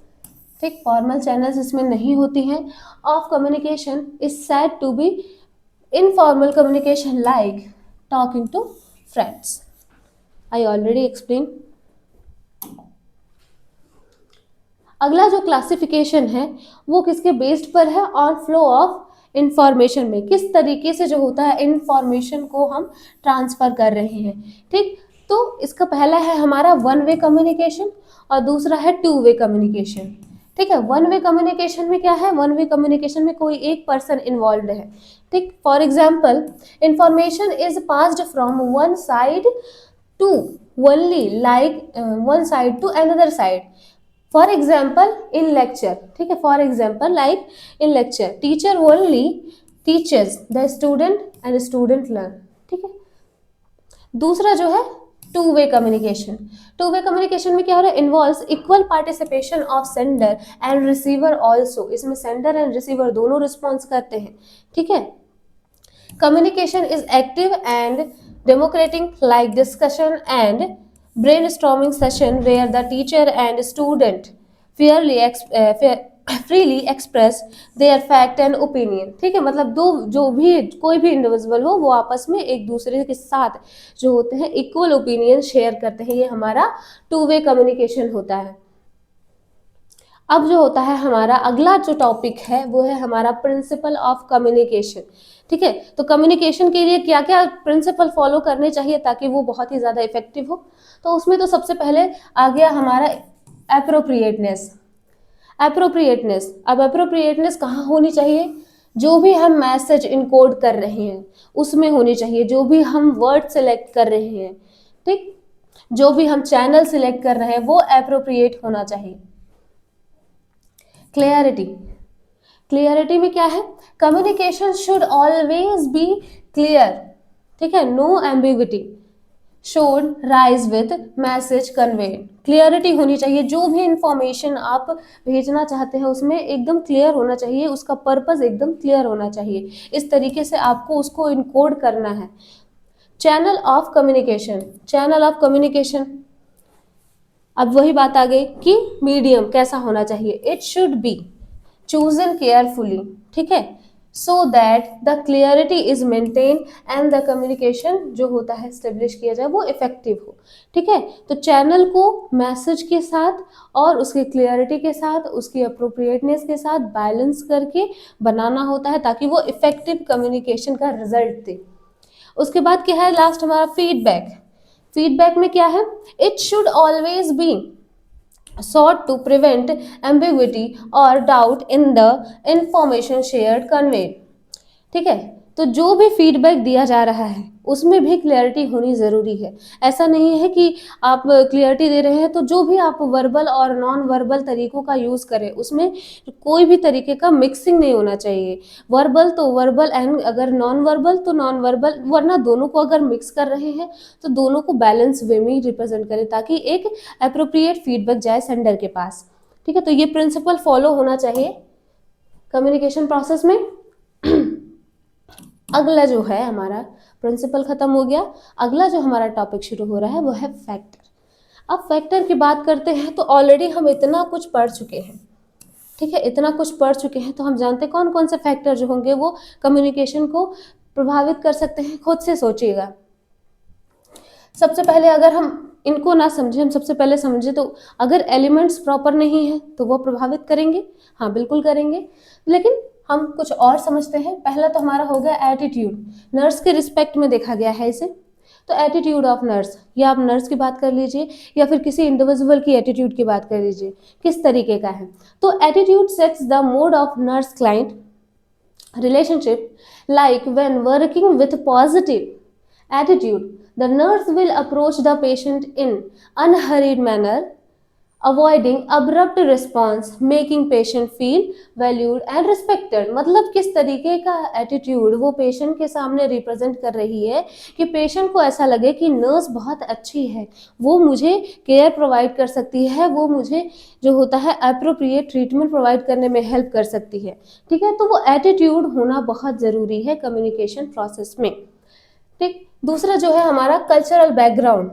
Speaker 1: ठीक, फॉर्मल चैनल्स इसमें नहीं होती हैं। Of communication is said to be informal communication like talking to friends. I already explain. अगला जो क्लासिफिकेशन है वो किसके बेस्ड पर है, ऑन फ्लो ऑफ इंफॉर्मेशन में, किस तरीके से जो होता है इंफॉर्मेशन को हम ट्रांसफर कर रहे हैं। ठीक, तो इसका पहला है हमारा वन वे कम्युनिकेशन और दूसरा है टू वे कम्युनिकेशन। ठीक है, वन वे कम्युनिकेशन में क्या है, वन वे कम्युनिकेशन में कोई एक पर्सन इन्वॉल्व है। ठीक, for example information is passed from one side to only, like one side to another side. For example in lecture, ठीक है, for example like in lecture teacher only teaches the student and student learn. ठीक है, दूसरा जो है two way communication. Two way communication में क्या हो रहा है, involves equal participation of sender and receiver also, इसमें सेंडर एंड रिसीवर दोनों रिस्पॉन्स करते हैं। ठीक है, communication is active and democratic like discussion and brainstorming session where the teacher and student freely express their fact and opinion। ठीक है, मतलब दो जो भी कोई भी इंडिविजुअल हो वो आपस में एक दूसरे के साथ जो होते हैं इक्वल ओपिनियन शेयर करते हैं, ये हमारा टू वे कम्युनिकेशन होता है। अब जो होता है हमारा अगला जो टॉपिक है वो है हमारा प्रिंसिपल ऑफ कम्युनिकेशन। ठीक है, तो कम्युनिकेशन के लिए क्या क्या प्रिंसिपल फॉलो करने चाहिए ताकि वो बहुत ही ज़्यादा इफेक्टिव हो, तो उसमें तो सबसे पहले आ गया हमारा एप्रोप्रिएटनेस। एप्रोप्रिएटनेस, अब एप्रोप्रिएटनेस कहाँ होनी चाहिए, जो भी हम मैसेज इनकोड कर रहे हैं उसमें होनी चाहिए, जो भी हम वर्ड सेलेक्ट कर रहे हैं, ठीक, जो भी हम चैनल सिलेक्ट कर रहे हैं वो एप्रोप्रिएट होना चाहिए। क्लियरिटी, क्लियरिटी में क्या है, communication should always be clear. ठीक है, no ambiguity should arise with message conveyed. Clarity होनी चाहिए, जो भी इंफॉर्मेशन आप भेजना चाहते हैं उसमें एकदम क्लियर होना चाहिए, उसका पर्पस एकदम क्लियर होना चाहिए, इस तरीके से आपको उसको इनकोड करना है। Channel of communication, channel of communication, अब वही बात आ गई कि मीडियम कैसा होना चाहिए, it should be chosen carefully. ठीक है, so that the clarity is maintain and the communication जो होता है स्टेब्लिश किया जाए वो इफेक्टिव हो। ठीक है, तो चैनल को मैसेज के साथ और उसकी क्लियरिटी के साथ उसकी अप्रोप्रिएटनेस के साथ बैलेंस करके बनाना होता है ताकि वो इफेक्टिव कम्युनिकेशन का रिजल्ट दे। उसके बाद क्या है लास्ट हमारा फीडबैक। फीडबैक में क्या है, it should always B sought to prevent ambiguity or doubt in the information shared conveyed। ठीक है, तो जो भी फीडबैक दिया जा रहा है उसमें भी क्लियरिटी होनी ज़रूरी है। ऐसा नहीं है कि आप क्लियरिटी दे रहे हैं तो जो भी आप वर्बल और नॉन वर्बल तरीकों का यूज़ करें उसमें कोई भी तरीके का मिक्सिंग नहीं होना चाहिए। वर्बल तो वर्बल एंड अगर नॉन वर्बल तो नॉन वर्बल, वरना दोनों को अगर मिक्स कर रहे हैं तो दोनों को बैलेंस वे में रिप्रेजेंट करें ताकि एक अप्रोप्रिएट फीडबैक जाए सेंडर के पास। ठीक है, तो ये प्रिंसिपल फॉलो होना चाहिए कम्युनिकेशन प्रोसेस में। अगला जो है हमारा प्रिंसिपल खत्म हो गया, अगला जो हमारा टॉपिक शुरू हो रहा है वो है फैक्टर। अब फैक्टर की बात करते हैं तो ऑलरेडी हम इतना कुछ पढ़ चुके हैं। ठीक है, इतना कुछ पढ़ चुके हैं तो हम जानते हैं कौन कौन से फैक्टर जो होंगे वो कम्युनिकेशन को प्रभावित कर सकते हैं। खुद से सोचिएगा। सबसे पहले अगर हम इनको ना समझें, हम सबसे पहले समझें तो अगर एलिमेंट्स प्रॉपर नहीं है तो वो प्रभावित करेंगे, हाँ बिल्कुल करेंगे। लेकिन हम कुछ और समझते हैं। पहला तो हमारा हो गया एटीट्यूड, नर्स के रिस्पेक्ट में देखा गया है इसे। तो एटीट्यूड ऑफ नर्स, या आप नर्स की बात कर लीजिए या फिर किसी इंडिविजुअल की एटीट्यूड की बात कर लीजिए, किस तरीके का है। तो attitude sets the mode of nurse client relationship, like when working with positive attitude the nurse will approach the patient in unhurried manner, avoiding abrupt response, making patient feel valued and respected। मतलब किस तरीके का एटीट्यूड वो पेशेंट के सामने रिप्रेजेंट कर रही है कि पेशेंट को ऐसा लगे कि नर्स बहुत अच्छी है, वो मुझे केयर प्रोवाइड कर सकती है, वो मुझे जो होता है अप्रोप्रिएट ट्रीटमेंट प्रोवाइड करने में हेल्प कर सकती है। ठीक है, तो वो एटीट्यूड होना बहुत ज़रूरी है कम्युनिकेशन प्रोसेस में। ठीक, दूसरा जो है हमारा कल्चरल बैकग्राउंड।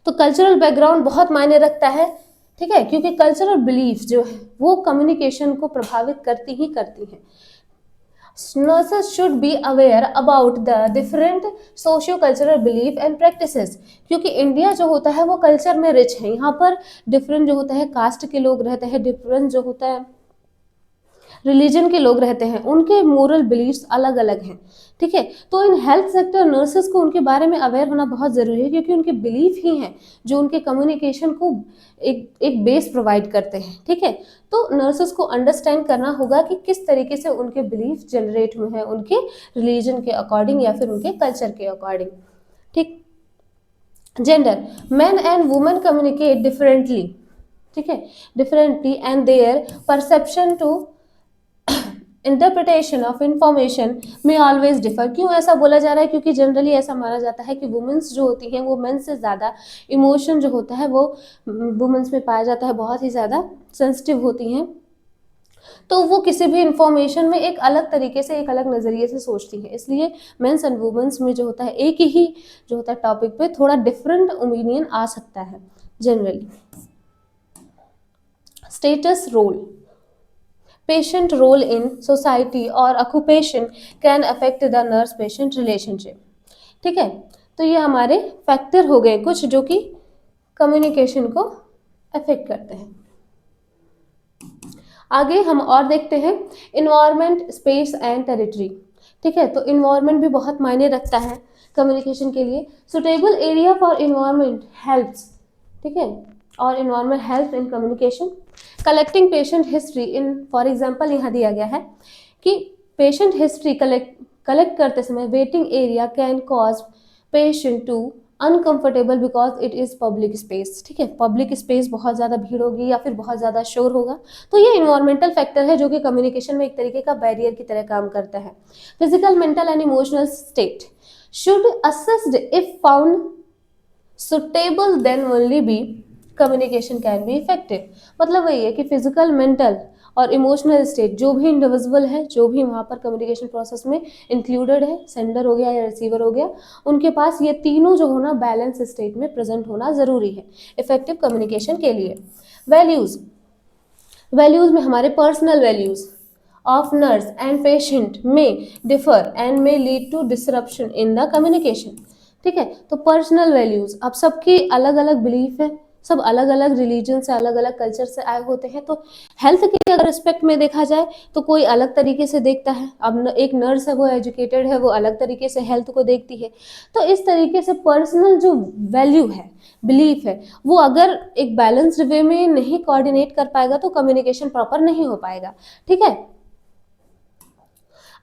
Speaker 1: तो कल्चरल बैकग्राउंड बहुत मायने रखता है। ठीक है, क्योंकि कल्चरल बिलीफ जो है वो कम्युनिकेशन को प्रभावित करती ही करती हैं। Nurses should be aware about the different socio-cultural belief and practices, क्योंकि इंडिया जो होता है वो कल्चर में रिच है। यहाँ पर डिफरेंट जो होता है कास्ट के लोग रहते हैं, डिफरेंट जो होता है रिलीजन के लोग रहते हैं, उनके मोरल बिलीफ्स अलग अलग हैं। ठीक है, तो इन हेल्थ सेक्टर नर्सेस को उनके बारे में अवेयर होना बहुत ज़रूरी है, क्योंकि उनके बिलीफ ही हैं जो उनके कम्युनिकेशन को एक बेस प्रोवाइड करते हैं। ठीक है, तो नर्सेस को अंडरस्टैंड करना होगा कि किस तरीके से उनके बिलीफ जनरेट हुए हैं, उनके रिलीजन के अकॉर्डिंग या फिर उनके कल्चर के अकॉर्डिंग। ठीक, gender, man and women communicate differently. ठीक है, differently and their perception to interpretation of information में ऑलवेज डिफर। क्यों ऐसा बोला जा रहा है? क्योंकि जनरली ऐसा माना जाता है कि वुमेन्स जो होती हैं वो मेन से ज़्यादा इमोशन जो होता है वो वुमेन्स में पाया जाता है, बहुत ही ज़्यादा सेंसिटिव होती हैं, तो वो किसी भी इंफॉर्मेशन में एक अलग तरीके से, एक अलग नज़रिए से सोचती हैं। इसलिए मेंस एंड वुमेन्स में जो होता है एक ही जो होता है टॉपिक पे थोड़ा डिफरेंट ओपिनियन आ सकता है generally. Status role, patient role in society or occupation can affect the nurse patient relationship। ठीक है, तो ये हमारे फैक्टर हो गए कुछ जो कि कम्युनिकेशन को अफेक्ट करते हैं। आगे हम और देखते हैं इन्वायरमेंट, स्पेस एंड टेरिटरी। ठीक है, तो इन्वायरमेंट भी बहुत मायने रखता है कम्युनिकेशन के लिए। Suitable area for environment helps. ठीक है, और environment help in communication. Collecting patient history in, for example यहाँ दिया गया है कि पेशेंट हिस्ट्री कलेक्ट करते समय waiting area can cause patient to uncomfortable because it is public space. ठीक है, पब्लिक स्पेस बहुत ज़्यादा भीड़ होगी या फिर बहुत ज़्यादा शोर होगा, तो ये इन्वायरमेंटल फैक्टर है जो कि कम्युनिकेशन में एक तरीके का बैरियर की तरह काम करता है। Physical, mental and emotional state should assessed if found suitable then only be communication can be effective. मतलब वही है कि फिजिकल, मेंटल और इमोशनल स्टेट जो भी इंडिविजुअल है, जो भी वहाँ पर कम्युनिकेशन प्रोसेस में इंक्लूडेड है, सेंडर हो गया या रिसीवर हो गया, उनके पास ये तीनों जो होना बैलेंस स्टेट में प्रेजेंट होना ज़रूरी है इफेक्टिव कम्युनिकेशन के लिए। वैल्यूज़, वैल्यूज़ में हमारे personal values of nurse and patient में डिफर एंड में lead to disruption in the communication. ठीक है, तो पर्सनल वैल्यूज़, अब सबके अलग अलग बिलीफ है, सब अलग अलग रिलीजन से, अलग अलग कल्चर से आए होते हैं, तो हेल्थ के अगर रिस्पेक्ट में देखा जाए तो कोई अलग तरीके से देखता है। अब एक नर्स है, वो एजुकेटेड है, वो अलग तरीके से हेल्थ को देखती है। तो इस तरीके से पर्सनल जो वैल्यू है, बिलीफ है, वो अगर एक बैलेंस्ड वे में नहीं कोऑर्डिनेट कर पाएगा तो कम्युनिकेशन प्रॉपर नहीं हो पाएगा। ठीक है,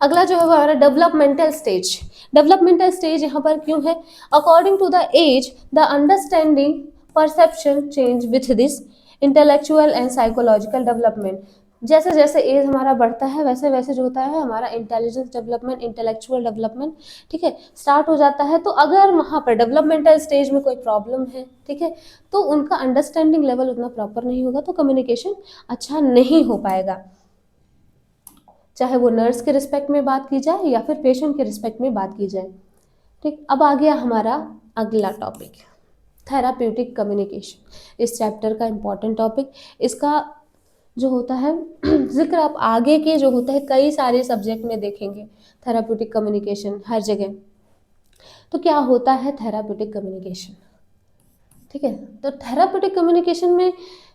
Speaker 1: अगला जो है वो हमारा डेवलपमेंटल स्टेज। डेवलपमेंटल स्टेज यहाँ पर क्यों है? According to the age the understanding perception change with this intellectual and psychological development. जैसे जैसे एज हमारा बढ़ता है वैसे वैसे जो होता है हमारा इंटेलिजेंस डेवलपमेंट, इंटेलेक्चुअल डेवलपमेंट, ठीक है, स्टार्ट हो जाता है। तो अगर वहाँ पर डेवलपमेंटल स्टेज में कोई प्रॉब्लम है, ठीक है, तो उनका अंडरस्टैंडिंग लेवल उतना प्रॉपर नहीं होगा, तो कम्युनिकेशन अच्छा नहीं हो पाएगा, चाहे वो नर्स के रिस्पेक्ट में बात की जाए या फिर पेशेंट के रिस्पेक्ट में बात की जाए। ठीक, अब आ गया हमारा अगला टॉपिक, थेराप्यूटिक कम्युनिकेशन। इस चैप्टर का इम्पॉर्टेंट टॉपिक, इसका जो होता है जिक्र आप आगे के जो होता है कई सारे सब्जेक्ट में देखेंगे। थेराप्यूटिक कम्युनिकेशन हर जगह। तो क्या होता है थेराप्यूटिक कम्युनिकेशन? ठीक है, तो थेराप्यूटिक कम्युनिकेशन में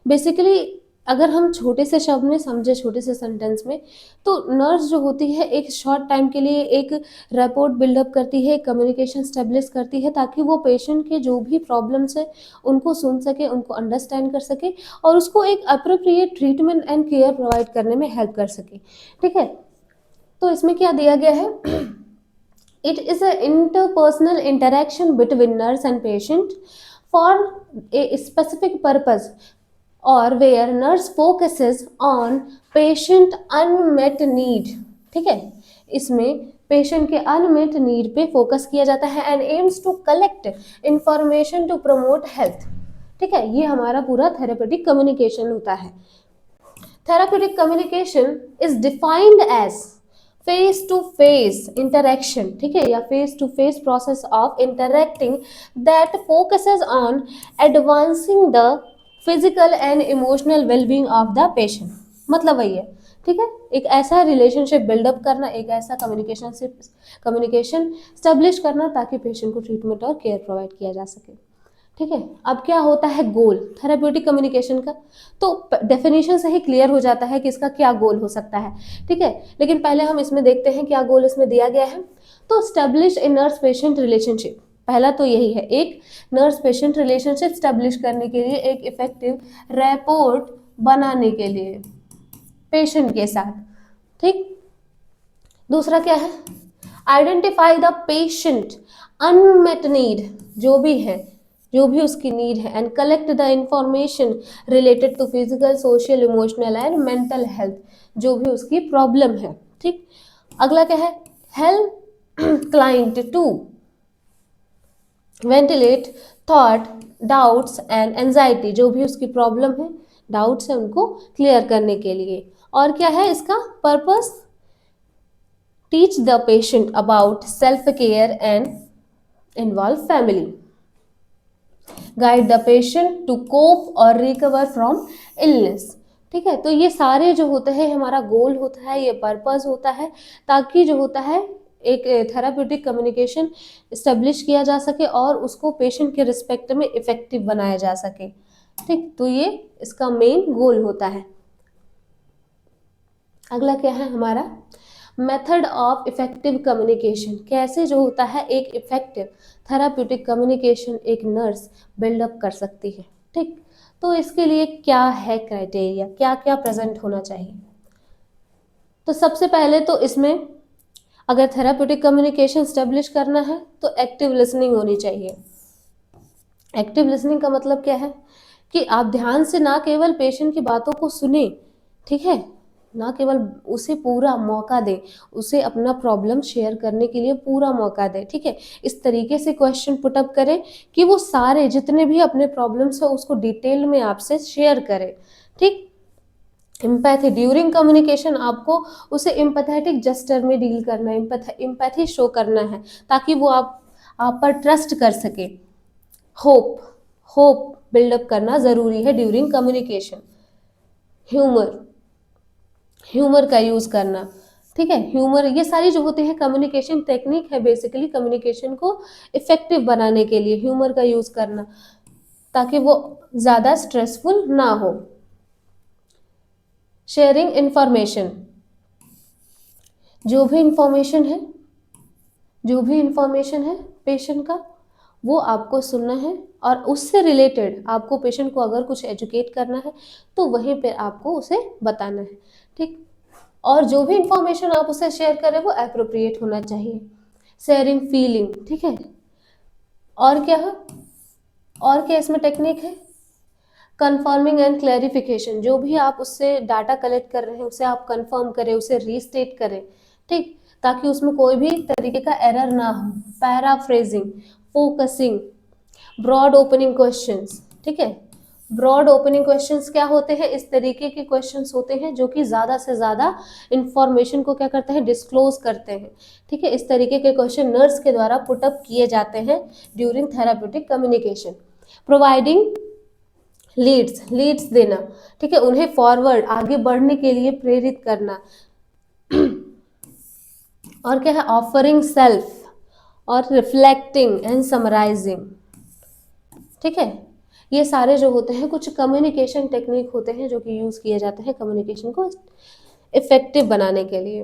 Speaker 1: बेसिकली अगर हम छोटे से शब्द में समझे, छोटे से सेंटेंस में, तो नर्स जो होती है एक शॉर्ट टाइम के लिए एक रैपोर्ट बिल्डअप करती है, कम्युनिकेशन स्टेब्लिश करती है, ताकि वो पेशेंट के जो भी प्रॉब्लम्स है उनको सुन सके, उनको अंडरस्टैंड कर सके और उसको एक appropriate treatment and care provide करने में हेल्प कर सके। ठीक है, तो इसमें क्या दिया गया है? It is a interpersonal interaction between nurse and patient for a specific purpose or where nurse focuses on patient unmet need। ठीक है, इसमें पेशेंट के अनमेट नीड पे फोकस किया जाता है and aims to collect information to promote health. ठीक है, ये हमारा पूरा थेरेपेटिक कम्युनिकेशन होता है। Therapeutic communication is defined as face to face interaction, ठीक है, या face to face process of interacting that focuses on advancing the physical and emotional wellbeing of the patient. मतलब वही है, ठीक है। एक ऐसा रिलेशनशिप बिल्डअप करना, एक ऐसा कम्युनिकेशन स्टेब्लिश करना ताकि पेशेंट को ट्रीटमेंट और केयर प्रोवाइड किया जा सके, ठीक है। अब क्या होता है गोल थेराप्यूटिक कम्युनिकेशन का, तो डेफिनेशन से ही क्लियर हो जाता है कि इसका क्या गोल हो सकता है, ठीक है। लेकिन पहले हम इसमें देखते हैं क्या गोल इसमें दिया गया है। तो establish a nurse patient relationship, पहला तो यही है, एक नर्स पेशेंट रिलेशनशिप स्टेब्लिश करने के लिए, एक इफेक्टिव रैपोर्ट बनाने के लिए पेशेंट के साथ, ठीक। दूसरा क्या है, identify the patient unmet need, जो भी उसकी नीड है, and collect the information related to physical social emotional and mental health, जो भी उसकी प्रॉब्लम है, ठीक। अगला क्या है, help client to ventilate thought doubts and anxiety, जो भी उसकी प्रॉब्लम है, डाउट्स है, उनको क्लियर करने के लिए। और क्या है इसका purpose, teach the patient about self care and involve family, guide the patient to cope और रिकवर फ्रॉम इलनेस, ठीक है। तो ये सारे जो होते हैं हमारा गोल होता है, ये पर्पस होता है, ताकि जो होता है एक थेराप्यूटिक कम्युनिकेशन इस्टेब्लिश किया जा सके और उसको पेशेंट के रिस्पेक्ट में इफेक्टिव बनाया जा सके, ठीक। तो ये इसका मेन गोल होता है। अगला क्या है हमारा, मेथड ऑफ इफेक्टिव कम्युनिकेशन, कैसे जो होता है एक इफेक्टिव थेराप्यूटिक कम्युनिकेशन एक नर्स बिल्डअप कर सकती है, ठीक। तो इसके लिए क्या है क्राइटेरिया, क्या क्या प्रेजेंट होना चाहिए। तो सबसे पहले तो इसमें अगर थेराप्यूटिक कम्युनिकेशन स्टेब्लिश करना है तो एक्टिव लिसनिंग होनी चाहिए। एक्टिव लिसनिंग का मतलब क्या है कि आप ध्यान से ना केवल पेशेंट की बातों को सुने, ठीक है, ना केवल उसे पूरा मौका दे, उसे अपना प्रॉब्लम शेयर करने के लिए पूरा मौका दे, ठीक है। इस तरीके से क्वेश्चन पुटअप करे कि वो सारे जितने भी अपने प्रॉब्लम्स है उसको डिटेल में आपसे शेयर करे, ठीक। एम्पैथी ड्यूरिंग कम्युनिकेशन, आपको उसे एम्पैथेटिक जेस्चर में डील करना है, एम्पैथी शो करना है ताकि वो आप पर ट्रस्ट कर सके। होप बिल्डअप करना ज़रूरी है ड्यूरिंग कम्युनिकेशन। ह्यूमर का यूज़ करना, ठीक है। ह्यूमर, ये सारी जो होती है कम्युनिकेशन टेक्निक है, बेसिकली कम्युनिकेशन को इफेक्टिव बनाने के लिए ह्यूमर का यूज़ करना ताकि वो ज़्यादा स्ट्रेसफुल ना हो। शेयरिंग इंफॉर्मेशन, जो भी इंफॉर्मेशन है पेशेंट का वो आपको सुनना है और उससे रिलेटेड आपको पेशेंट को अगर कुछ एजुकेट करना है तो वहीं पे आपको उसे बताना है, ठीक। और जो भी इंफॉर्मेशन आप उसे शेयर करें वो एप्रोप्रिएट होना चाहिए। शेयरिंग फीलिंग, ठीक है। और क्या इसमें टेक्निक है, कंफर्मिंग एंड क्लैरिफिकेशन, जो भी आप उससे डाटा कलेक्ट कर रहे हैं उसे आप कंफर्म करें, उसे रीस्टेट करें, ठीक, ताकि उसमें कोई भी तरीके का एरर ना हो। Paraphrasing, focusing, broad opening questions, ठीक है। ब्रॉड ओपनिंग क्वेश्चंस क्या होते हैं, इस तरीके के क्वेश्चंस होते हैं जो कि ज़्यादा से ज़्यादा इंफॉर्मेशन को क्या करते हैं, डिस्क्लोज करते हैं, ठीक है। इस तरीके के क्वेश्चन नर्स के द्वारा पुटअप किए जाते हैं during therapeutic communication. Providing leads देना, ठीक है, उन्हें फॉरवर्ड आगे बढ़ने के लिए प्रेरित करना। और क्या है, ऑफरिंग सेल्फ और रिफ्लेक्टिंग एंड समराइजिंग, ठीक है। ये सारे जो होते हैं कुछ कम्युनिकेशन टेक्निक होते हैं जो कि यूज किए जाते हैं कम्युनिकेशन को इफेक्टिव बनाने के लिए।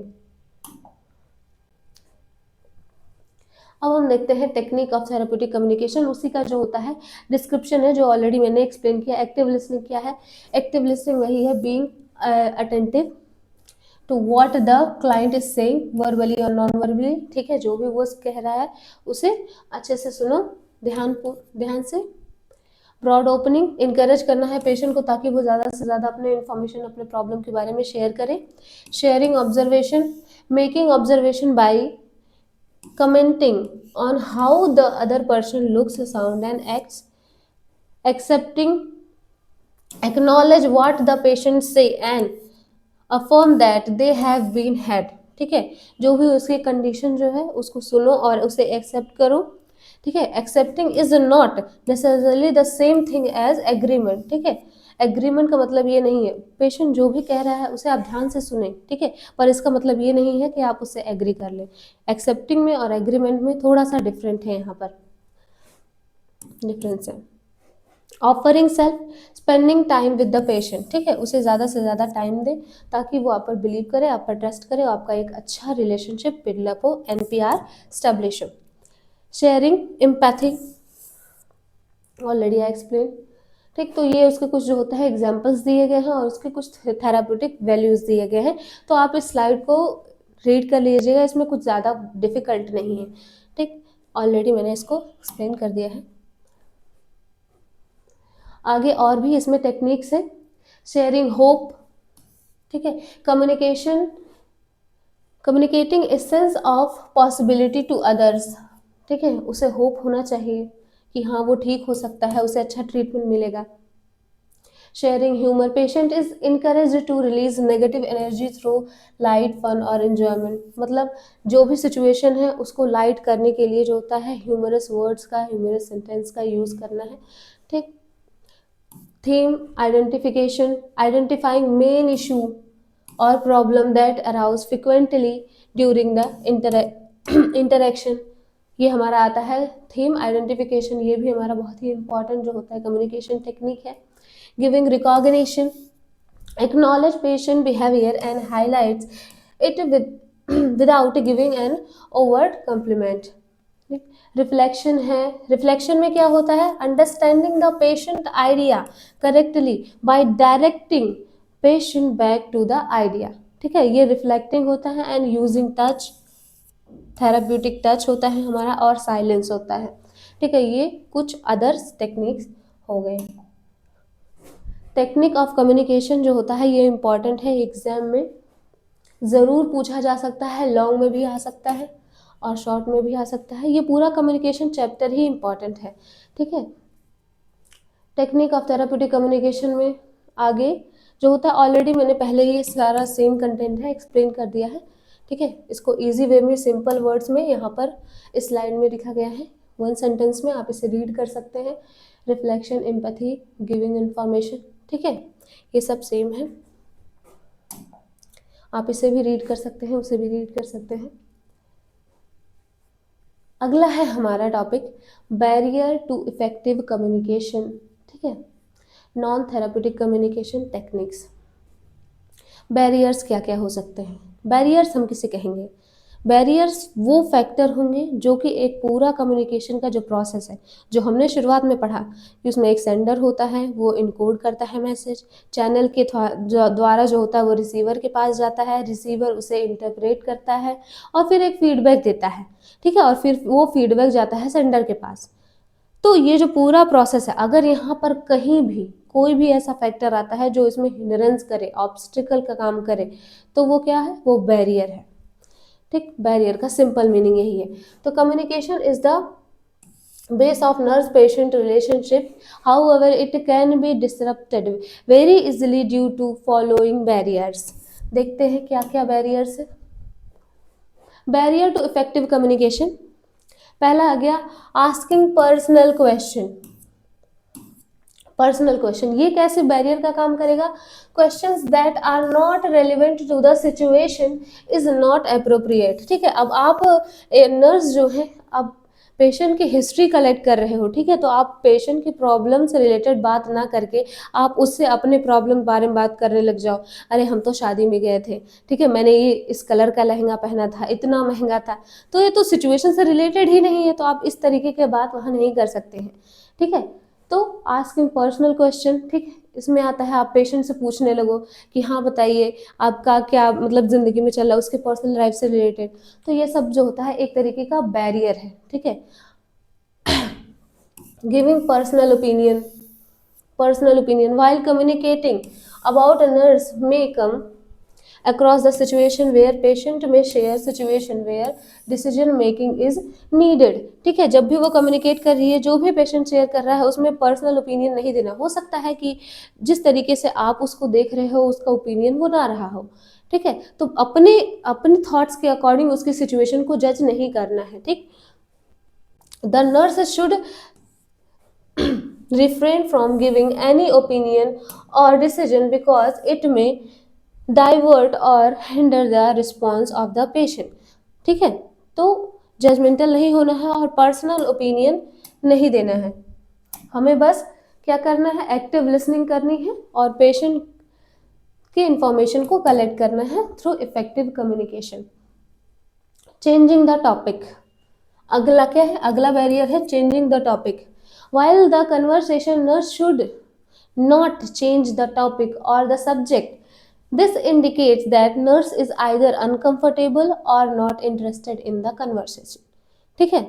Speaker 1: अब हम देखते हैं टेक्निक ऑफ थेराप्यूटिक कम्युनिकेशन, उसी का जो होता है डिस्क्रिप्शन है जो ऑलरेडी मैंने एक्सप्लेन किया। एक्टिव लिसनिंग क्या है, एक्टिव लिसनिंग वही है being attentive to what the client is saying verbally और नॉन वर्बली, ठीक है। जो भी वो कह रहा है उसे अच्छे से सुनो, ध्यान से। ब्रॉड ओपनिंग, इनकरेज करना है पेशेंट को ताकि वो ज़्यादा से ज़्यादा अपने इन्फॉर्मेशन अपने प्रॉब्लम के बारे में शेयर करे। Sharing observation, making observation by commenting on how the other person looks, sound and acts, accepting, acknowledge what the patient say and affirm that they have been had, ठीक है। जो भी उसकी कंडीशन जो है उसको सुनो और उसे एक्सेप्ट करो, ठीक है। Accepting is not necessarily the same thing as agreement, ठीक है। एग्रीमेंट का मतलब ये नहीं है, पेशेंट जो भी कह रहा है उसे आप ध्यान से सुने, ठीक है, पर इसका मतलब ये नहीं है कि आप उससे एग्री कर लें। एक्सेप्टिंग में और एग्रीमेंट में थोड़ा सा डिफरेंट है, यहाँ पर डिफरेंस है। Offering self, spending time with the patient, ठीक है, उसे ज़्यादा से ज़्यादा टाइम दें ताकि वो आप पर बिलीव करे, आप पर ट्रस्ट करे, आपका एक अच्छा रिलेशनशिप बिल्डअप हो, NPR स्टैब्लिश हो। Sharing empathy, already I explain, ठीक, तो ये उसके कुछ जो होता है एग्जाम्पल्स दिए गए हैं और उसके कुछ थेराप्यूटिक वैल्यूज़ दिए गए हैं, तो आप इस स्लाइड को रीड कर लीजिएगा, इसमें कुछ ज़्यादा डिफिकल्ट नहीं है, ठीक, ऑलरेडी मैंने इसको एक्सप्लेन कर दिया है। आगे और भी इसमें टेक्निक्स है। शेयरिंग होप, ठीक है, communicating essence of possibility to others, ठीक है, उसे होप होना चाहिए कि हाँ वो ठीक हो सकता है, उसे अच्छा ट्रीटमेंट मिलेगा। Sharing humour, patient is encouraged to release negative energy through light fun और एंजॉयमेंट, मतलब जो भी सिचुएशन है उसको लाइट करने के लिए जो होता है ह्यूमरस वर्ड्स का, ह्यूमरस सेंटेंस का यूज़ करना है, ठीक। Theme identification, identifying main issue और problem that arouse frequently during the interaction, ये हमारा आता है थीम आइडेंटिफिकेशन, ये भी हमारा बहुत ही इंपॉर्टेंट जो होता है कम्युनिकेशन टेक्निक है। Giving recognition, acknowledge patient behaviour and highlights it without giving an overt compliment. Reflection है, रिफ्लेक्शन में क्या होता है, understanding the patient idea correctly by directing patient back to the idea, ठीक है, ये रिफ्लेक्टिंग होता है। And using touch, therapeutic touch होता है हमारा, और साइलेंस होता है, ठीक है, ये कुछ अदर्स टेक्निक्स हो गए। टेक्निक ऑफ कम्युनिकेशन जो होता है ये इंपॉर्टेंट है, एग्जाम में ज़रूर पूछा जा सकता है, लॉन्ग में भी आ सकता है और शॉर्ट में भी आ सकता है, ये पूरा कम्युनिकेशन चैप्टर ही इंपॉर्टेंट है, ठीक है। टेक्निक ऑफ थेराप्यूटिक कम्युनिकेशन में आगे जो होता है ऑलरेडी मैंने पहले ही सारा सेम कंटेंट है एक्सप्लेन कर दिया है, ठीक है, इसको इजी वे में सिंपल वर्ड्स में यहाँ पर इस स्लाइड में लिखा गया है, 1 सेंटेंस में आप इसे रीड कर सकते हैं। रिफ्लेक्शन, एम्पैथी, गिविंग इंफॉर्मेशन, ठीक है, ये सब सेम है, आप इसे भी रीड कर सकते हैं, उसे भी रीड कर सकते हैं। अगला है हमारा topic barrier to effective communication, ठीक है, non therapeutic communication techniques. Barriers क्या क्या हो सकते हैं, बैरियर्स हम किसे कहेंगे, बैरियर्स वो फैक्टर होंगे जो कि एक पूरा कम्युनिकेशन का जो प्रोसेस है, जो हमने शुरुआत में पढ़ा कि उसमें एक सेंडर होता है, वो इनकोड करता है मैसेज, चैनल के द्वारा जो होता है वो रिसीवर के पास जाता है, रिसीवर उसे इंटरप्रेट करता है और फिर एक फीडबैक देता है, ठीक है, और फिर वो फीडबैक जाता है सेंडर के पास। तो ये जो पूरा प्रोसेस है, अगर यहाँ पर कहीं भी कोई भी ऐसा फैक्टर आता है जो इसमें हिंड्रेंस करे, ऑब्स्टिकल का काम करे, तो वो क्या है, वो बैरियर है, ठीक, बैरियर का सिंपल मीनिंग यही है। तो communication is the base of nurse patient relationship, however it can be disrupted very easily due to following barriers. देखते हैं क्या क्या बैरियर्स है। बैरियर टू इफेक्टिव कम्युनिकेशन, पहला आ गया asking personal question. Personal question, ये कैसे बैरियर का काम करेगा, questions that are not relevant to the situation is not appropriate, ठीक है। अब आप नर्स जो है, अब पेशेंट की हिस्ट्री कलेक्ट कर रहे हो, ठीक है, तो आप पेशेंट की प्रॉब्लम से रिलेटेड बात ना करके आप उससे अपने प्रॉब्लम के बारे में बात करने लग जाओ। अरे हम तो शादी में गए थे, ठीक है, मैंने ये इस कलर का लहंगा पहना था, इतना महंगा था, तो ये तो सिचुएशन से रिलेटेड ही नहीं है, तो आप इस तरीके की बात वहाँ नहीं कर सकते हैं, ठीक है। तो आस्किंग पर्सनल क्वेश्चन, ठीक है, इसमें आता है आप पेशेंट से पूछने लगो कि हाँ बताइए आपका क्या मतलब ज़िंदगी में चल रहा है, उसके पर्सनल लाइफ से रिलेटेड, तो ये सब जो होता है एक तरीके का बैरियर है, ठीक है। Giving personal opinion while communicating about a nurse may come across the situation where patient may share situation where decision making is needed, ठीक है, जब भी वो कम्युनिकेट कर रही है, जो भी पेशेंट शेयर कर रहा है उसमें पर्सनल ओपिनियन नहीं देना, हो सकता है कि जिस तरीके से आप उसको देख रहे हो उसका ओपिनियन वो ना रहा हो, ठीक है, तो अपने अपने थॉट्स के अकॉर्डिंग उसकी सिचुएशन को जज नहीं करना है, ठीक। The nurse should refrain from giving any opinion or decision because it may divert or hinder the response of the patient. ठीक है, तो जजमेंटल नहीं होना है और पर्सनल ओपिनियन नहीं देना है, हमें बस क्या करना है, एक्टिव लिसनिंग करनी है और पेशेंट के इंफॉर्मेशन को कलेक्ट करना है through effective communication. Changing the topic, अगला क्या है, अगला बैरियर है changing the topic. While the conversation nurse should not change the topic or the subject, this indicates that nurse is either uncomfortable or not interested in the conversation। ठीक है,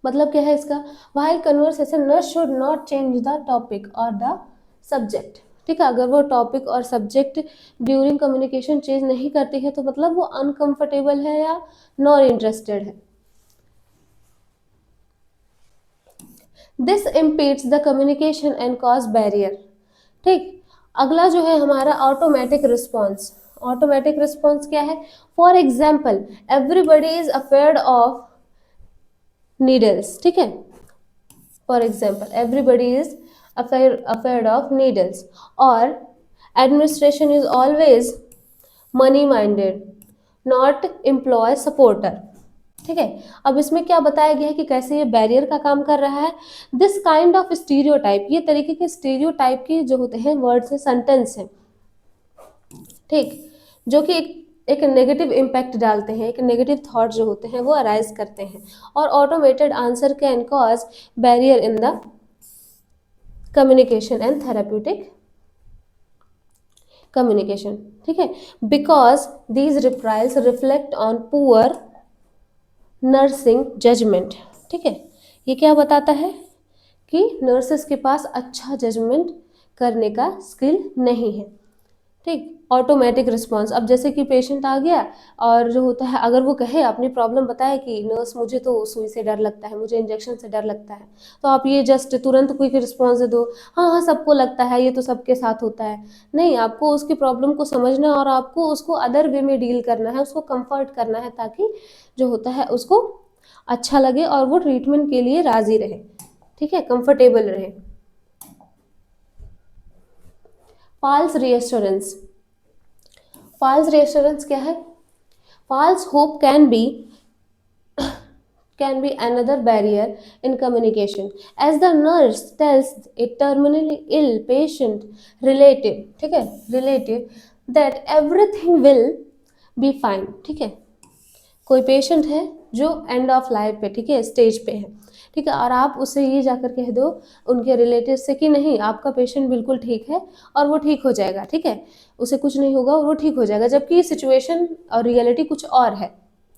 Speaker 1: मतलब क्या है इसका, while conversation nurse should not change the topic or the subject। ठीक है, अगर वो टॉपिक और सब्जेक्ट ड्यूरिंग कम्युनिकेशन चेंज नहीं करती है तो मतलब वो अनकंफर्टेबल है या नॉट इंटरेस्टेड है। This impedes the communication and cause barrier. ठीक, अगला जो है हमारा ऑटोमेटिक रिस्पॉन्स। ऑटोमेटिक रिस्पॉन्स क्या है, for example everybody is afraid of needles. ठीक है, for example everybody is afraid of needles और administration is always money minded not employ supporter. ठीक है, अब इसमें क्या बताया गया है कि कैसे ये बैरियर का काम कर रहा है। दिस काइंड ऑफ स्टीरियोटाइप, ये तरीके के स्टीरियोटाइप के जो होते हैं वर्ड्स है, सेंटेंस है, ठीक, जो कि एक नेगेटिव इम्पैक्ट डालते हैं, एक नेगेटिव थॉट जो होते हैं वो अराइज करते हैं। और automated answer can cause barrier in the communication and therapeutic communication. ठीक है, because these replies reflect on poor nursing judgement. ठीक है, ये क्या बताता है कि नर्सेस के पास अच्छा जजमेंट करने का स्किल नहीं है। ठीक, ऑटोमेटिक रिस्पॉन्स, अब जैसे कि पेशेंट आ गया और जो होता है अगर वो कहे अपनी प्रॉब्लम बताए कि नर्स मुझे तो सुई से डर लगता है, मुझे इंजेक्शन से डर लगता है, तो आप ये जस्ट तुरंत क्विक रिस्पॉन्स दे दो, हाँ हाँ सबको लगता है, ये तो सबके साथ होता है। नहीं, आपको उसकी प्रॉब्लम को समझना और आपको उसको अदर वे में डील करना है, उसको कंफर्ट करना है ताकि जो होता है उसको अच्छा लगे और वो ट्रीटमेंट के लिए राजी रहे। ठीक है, कंफर्टेबल रहे। फॉल्स रीएश्योरेंस, फॉल्स रीएश्योरेंस क्या है, false hope can be another barrier in communication as the nurse tells a terminally ill patient relative, ठीक है, relative that everything will be fine। ठीक है, कोई पेशेंट है जो एंड ऑफ लाइफ पे, ठीक है, स्टेज पे है, ठीक है, और आप उससे ये जाकर कह दो उनके रिलेटिव से कि नहीं आपका पेशेंट बिल्कुल ठीक है और वो ठीक हो जाएगा, ठीक है, उसे कुछ नहीं होगा और वो ठीक हो जाएगा, जबकि सिचुएशन और रियलिटी कुछ और है।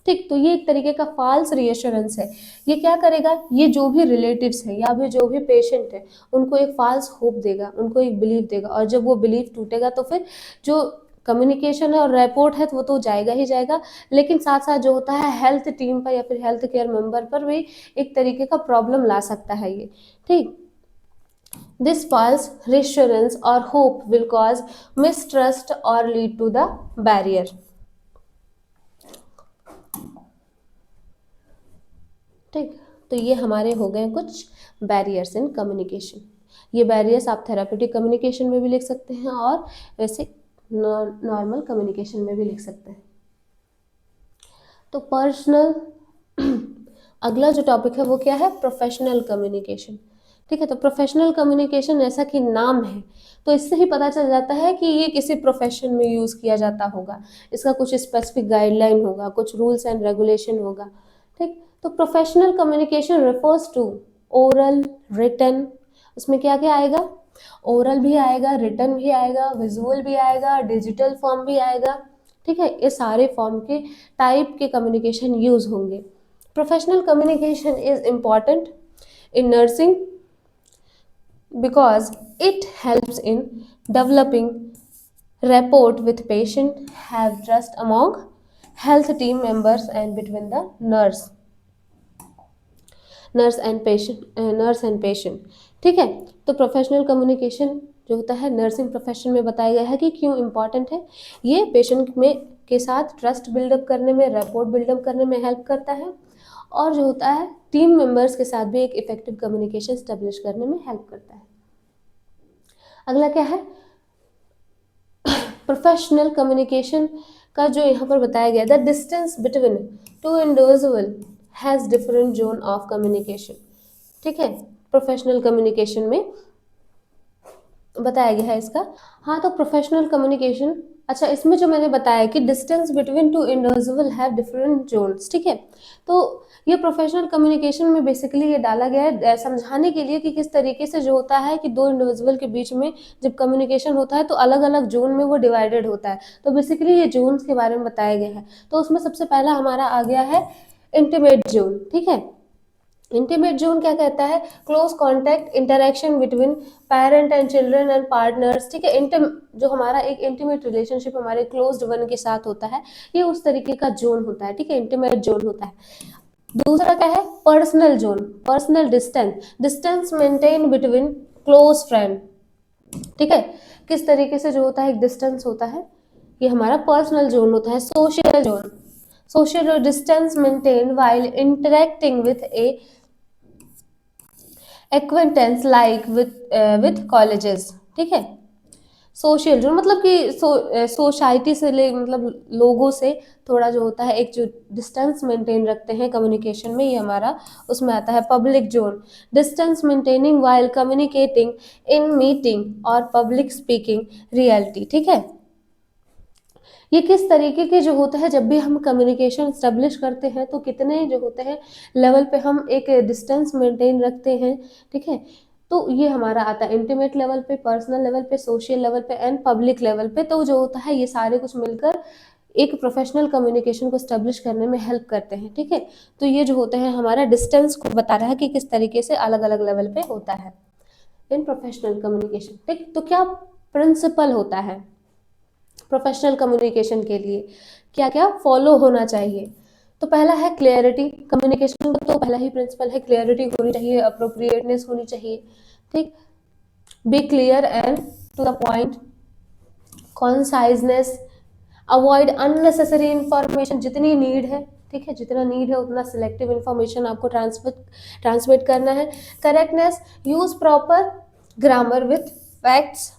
Speaker 1: ठीक, तो ये एक तरीके का फॉल्स रीएश्योरेंस है। ये क्या करेगा, ये जो भी रिलेटिव्स है या भी जो भी पेशेंट है उनको एक फॉल्स होप देगा, उनको एक बिलीव देगा, और जब वो बिलीव टूटेगा तो फिर जो कम्युनिकेशन है और रैपोर्ट है वो तो जाएगा ही जाएगा, लेकिन साथ साथ जो होता है हेल्थ टीम पर या फिर हेल्थ केयर मेंबर पर भी एक तरीके का प्रॉब्लम ला सकता है ये। ठीक, दिस फॉल्स रिएश्योरेंस और होप विल कॉज मिसट्रस्ट और लीड टू द बैरियर। ठीक, तो ये हमारे हो गए कुछ बैरियर्स इन कम्युनिकेशन। ये बैरियर्स आप थेराप्यूटिक कम्युनिकेशन में भी लिख सकते हैं और वैसे नॉर्मल कम्युनिकेशन में भी लिख सकते हैं। तो पर्सनल अगला जो टॉपिक है वो क्या है, प्रोफेशनल कम्युनिकेशन। ठीक है, तो प्रोफेशनल कम्युनिकेशन जैसा कि नाम है तो इससे ही पता चल जाता है कि ये किसी प्रोफेशन में यूज़ किया जाता होगा, इसका कुछ स्पेसिफिक गाइडलाइन होगा, कुछ रूल्स एंड रेगुलेशन होगा। ठीक, तो professional communication refers to oral, written, उसमें क्या क्या आएगा, ओरल भी आएगा, रिटन भी आएगा, विजुअल भी आएगा, डिजिटल फॉर्म भी आएगा। ठीक है, ये सारे फॉर्म के टाइप के कम्युनिकेशन यूज होंगे। Professional communication is important in nursing because it helps in developing rapport with patient, have trust among health team members and between the nurse and patient। ठीक है, तो प्रोफेशनल कम्युनिकेशन जो होता है नर्सिंग प्रोफेशन में बताया गया है कि क्यों इम्पॉर्टेंट है। ये पेशेंट में के साथ ट्रस्ट बिल्डअप करने में, रैपोर्ट बिल्डअप करने में हेल्प करता है और जो होता है टीम मेंबर्स के साथ भी एक इफेक्टिव कम्युनिकेशन स्टेब्लिश करने में हेल्प करता है। अगला क्या है, प्रोफेशनल कम्युनिकेशन का जो यहाँ पर बताया गया, the distance between two individual has different zone of communication. ठीक है, प्रोफेशनल कम्युनिकेशन में बताया गया है इसका। हाँ, तो प्रोफेशनल कम्युनिकेशन, अच्छा इसमें जो मैंने बताया कि distance between two individual have different zones, ठीक है, तो ये प्रोफेशनल कम्युनिकेशन में बेसिकली ये डाला गया है समझाने के लिए कि किस तरीके से जो होता है कि दो इंडिविजुअल के बीच में जब कम्युनिकेशन होता है तो अलग अलग जोन में वो डिवाइडेड होता है। तो बेसिकली ये जोन्स के बारे में बताया गया है। तो उसमें सबसे पहला हमारा आ गया है इंटीमेट जोन। ठीक है, इंटीमेट जोन क्या कहता है, close contact interaction between parent and children and partners. ठीक है, जो हमारा एक इंटीमेट रिलेशनशिप हमारे क्लोज्ड वन के साथ होता है, ये उस तरीके का जोन होता है। ठीक है, इंटीमेट जोन होता है। दूसरा क्या है, personal zone, personal distance, distance maintain between close friend. ठीक है, किस तरीके से जो होता है एक डिस्टेंस होता है, ये हमारा पर्सनल जोन होता है। Social zone, social distance maintain while interacting with A acquaintance like with colleges. ठीक है, सोशल जो मतलब कि सोसाइटी से ले मतलब लोगों से थोड़ा जो होता है एक जो डिस्टेंस मेंटेन रखते हैं कम्युनिकेशन में, ये हमारा उसमें आता है। Public zone, distance maintaining while communicating in meeting और पब्लिक स्पीकिंग रियलिटी। ठीक है, ये किस तरीके के जो होता है जब भी हम कम्युनिकेशन स्टेब्लिश करते हैं तो कितने जो होते हैं लेवल पे हम एक डिस्टेंस मेंटेन रखते हैं। ठीक है, तो ये हमारा आता है इंटीमेट लेवल पे, पर्सनल लेवल पे, सोशल लेवल पे एंड पब्लिक लेवल पे। तो जो होता है ये सारे कुछ मिलकर एक प्रोफेशनल कम्युनिकेशन को स्टेब्लिश करने में हेल्प करते हैं। ठीक है, तो ये जो होते हैं हमारा डिस्टेंस को बता रहा है कि किस तरीके से अलग अलग लेवल पे होता है इन प्रोफेशनल कम्युनिकेशन। ठीक, तो क्या प्रिंसिपल होता है प्रोफेशनल कम्युनिकेशन के लिए, क्या क्या फॉलो होना चाहिए। तो पहला है क्लियरिटी, कम्युनिकेशन का तो पहला ही प्रिंसिपल है क्लियरिटी होनी चाहिए, अप्रोप्रिएटनेस होनी चाहिए। ठीक, be clear and to the point, conciseness, avoid unnecessary information, जितनी नीड है, ठीक है, जितना नीड है उतना सिलेक्टिव इंफॉर्मेशन आपको ट्रांसमिट करना है। Correctness, use proper grammar with facts,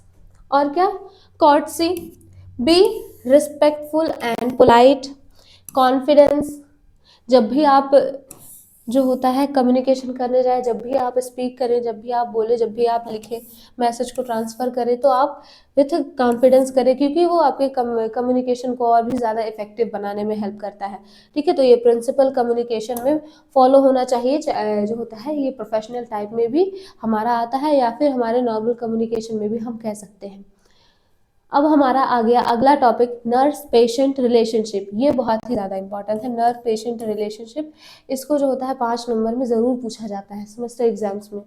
Speaker 1: और क्या, courtesy, be respectful and polite, confidence, जब भी आप जो होता है कम्युनिकेशन करने जाए, जब भी आप स्पीक करें, जब भी आप बोले, जब भी आप लिखें, मैसेज को ट्रांसफ़र करें तो आप विथ कॉन्फिडेंस करें, क्योंकि वो आपके कम्युनिकेशन को और भी ज़्यादा इफेक्टिव बनाने में हेल्प करता है। ठीक है, तो ये प्रिंसिपल कम्युनिकेशन में फॉलो होना चाहिए, जो होता है ये प्रोफेशनल टाइप में भी हमारा आता है या फिर हमारे नॉर्मल कम्युनिकेशन में भी हम कह सकते हैं। अब हमारा आ गया अगला टॉपिक, नर्स पेशेंट रिलेशनशिप। ये बहुत ही ज़्यादा इंपॉर्टेंट है, नर्स पेशेंट रिलेशनशिप। इसको जो होता है 5 नंबर में ज़रूर पूछा जाता है सेमेस्टर एग्जाम्स में।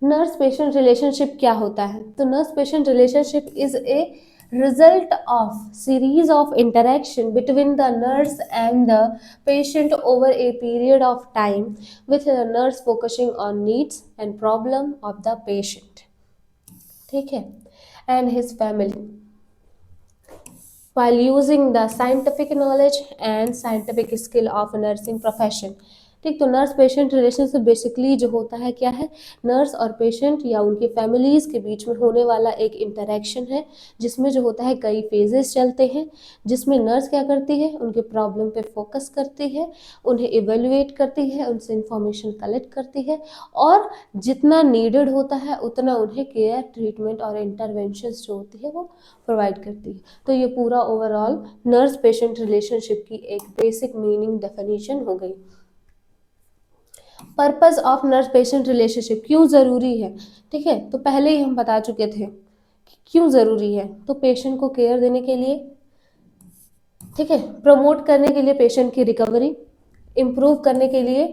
Speaker 1: नर्स पेशेंट रिलेशनशिप क्या होता है, तो nurse patient relationship is a result of series of interaction between the nurse and the patient over a period of time, with the nurse focusing on needs and problem of the patient, ठीक है, and his family, while using the scientific knowledge and scientific skill of nursing profession। ठीक, तो नर्स पेशेंट रिलेशनशिप बेसिकली जो होता है क्या है, नर्स और पेशेंट या उनकी फैमिलीज़ के बीच में होने वाला एक इंटरेक्शन है, जिसमें जो होता है कई फेजेस चलते हैं, जिसमें नर्स क्या करती है, उनके प्रॉब्लम पे फोकस करती है, उन्हें इवेलुएट करती है, उनसे इंफॉर्मेशन कलेक्ट करती है, और जितना नीडेड होता है उतना उन्हें केयर, ट्रीटमेंट और इंटरवेंशंस जो होती है वो प्रोवाइड करती है। तो ये पूरा ओवरऑल नर्स पेशेंट रिलेशनशिप की एक बेसिक मीनिंग डेफिनेशन हो गई। Purpose of nurse patient relationship, क्यों ज़रूरी है, ठीक है, तो पहले ही हम बता चुके थे कि क्यों ज़रूरी है, तो पेशेंट को केयर देने के लिए, ठीक है, प्रमोट करने के लिए पेशेंट की रिकवरी, इम्प्रूव करने के लिए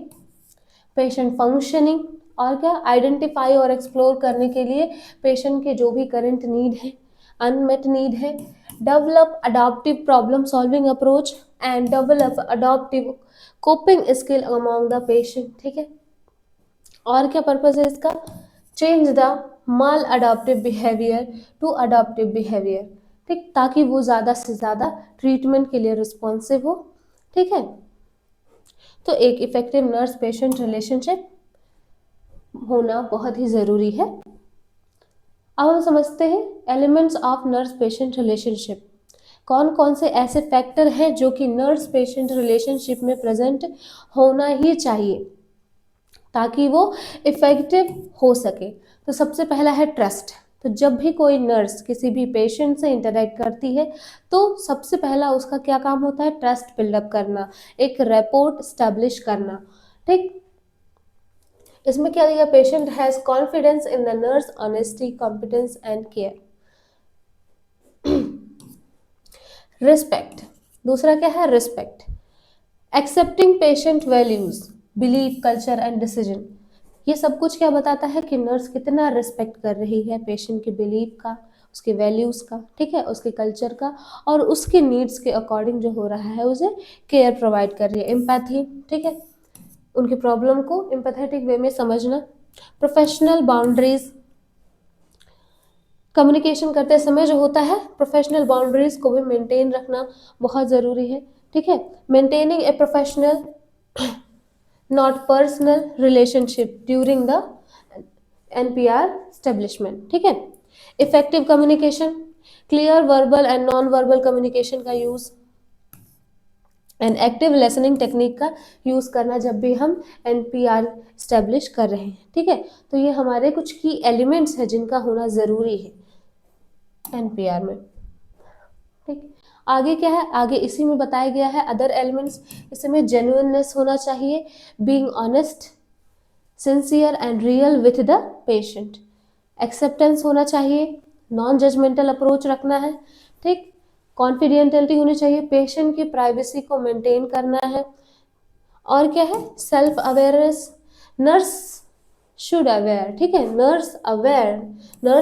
Speaker 1: पेशेंट फंक्शनिंग, और क्या, आइडेंटिफाई और एक्सप्लोर करने के लिए पेशेंट के जो भी करंट नीड है, अनमेट नीड है, develop adaptive problem solving approach and develop adaptive coping skill among the patient. ठीक है, और क्या पर्पस है इसका, change the maladaptive behaviour to adaptive behaviour, ठीक, ताकि वो ज़्यादा से ज़्यादा ट्रीटमेंट के लिए रिस्पॉन्सिव हो। ठीक है, तो एक इफेक्टिव नर्स पेशेंट रिलेशनशिप होना बहुत ही ज़रूरी है। अब हम समझते हैं elements of nurse patient relationship. कौन कौन से ऐसे फैक्टर हैं जो कि नर्स पेशेंट रिलेशनशिप में प्रेजेंट होना ही चाहिए ताकि वो इफेक्टिव हो सके। तो सबसे पहला है ट्रस्ट। तो जब भी कोई नर्स किसी भी पेशेंट से इंटरेक्ट करती है तो सबसे पहला उसका क्या काम होता है, ट्रस्ट बिल्डअप करना, एक रेपोर्ट स्टैब्लिश करना। ठीक, इसमें क्या दिया, patient has confidence in the nurse honesty competence and care. Respect, दूसरा क्या है, respect, accepting patient values belief culture and decision. ये सब कुछ क्या बताता है कि नर्स कितना रिस्पेक्ट कर रही है पेशेंट के बिलीफ का, उसके वैल्यूज का, ठीक है, उसके कल्चर का, और उसके नीड्स के अकॉर्डिंग जो हो रहा है उसे केयर प्रोवाइड कर रही है। एम्पैथी, ठीक है, उनकी प्रॉब्लम को एम्पैथेटिक वे में समझना। प्रोफेशनल बाउंड्रीज, कम्युनिकेशन करते समय जो होता है प्रोफेशनल बाउंड्रीज को भी मेंटेन रखना बहुत ज़रूरी है। ठीक है, maintaining a professional not personal relationship during the NPR establishment. ठीक है, effective communication, clear verbal and non verbal communication का use and active listening technique का यूज़ करना जब भी हम NPR स्टैब्लिश कर रहे हैं। ठीक है, तो ये हमारे कुछ की एलिमेंट्स हैं जिनका होना ज़रूरी है NPR में। ठीक, आगे क्या है, आगे इसी में बताया गया है अदर एलिमेंट्स। इसमें जेन्युइननेस होना चाहिए, being honest sincere and real with the patient, acceptance होना चाहिए, नॉन जजमेंटल अप्रोच रखना है। ठीक, कॉन्फिडेंटियलिटी होनी चाहिए, पेशेंट की प्राइवेसी को मेंटेन करना है, और क्या है, self awareness, nurse should aware. ठीक है, nurse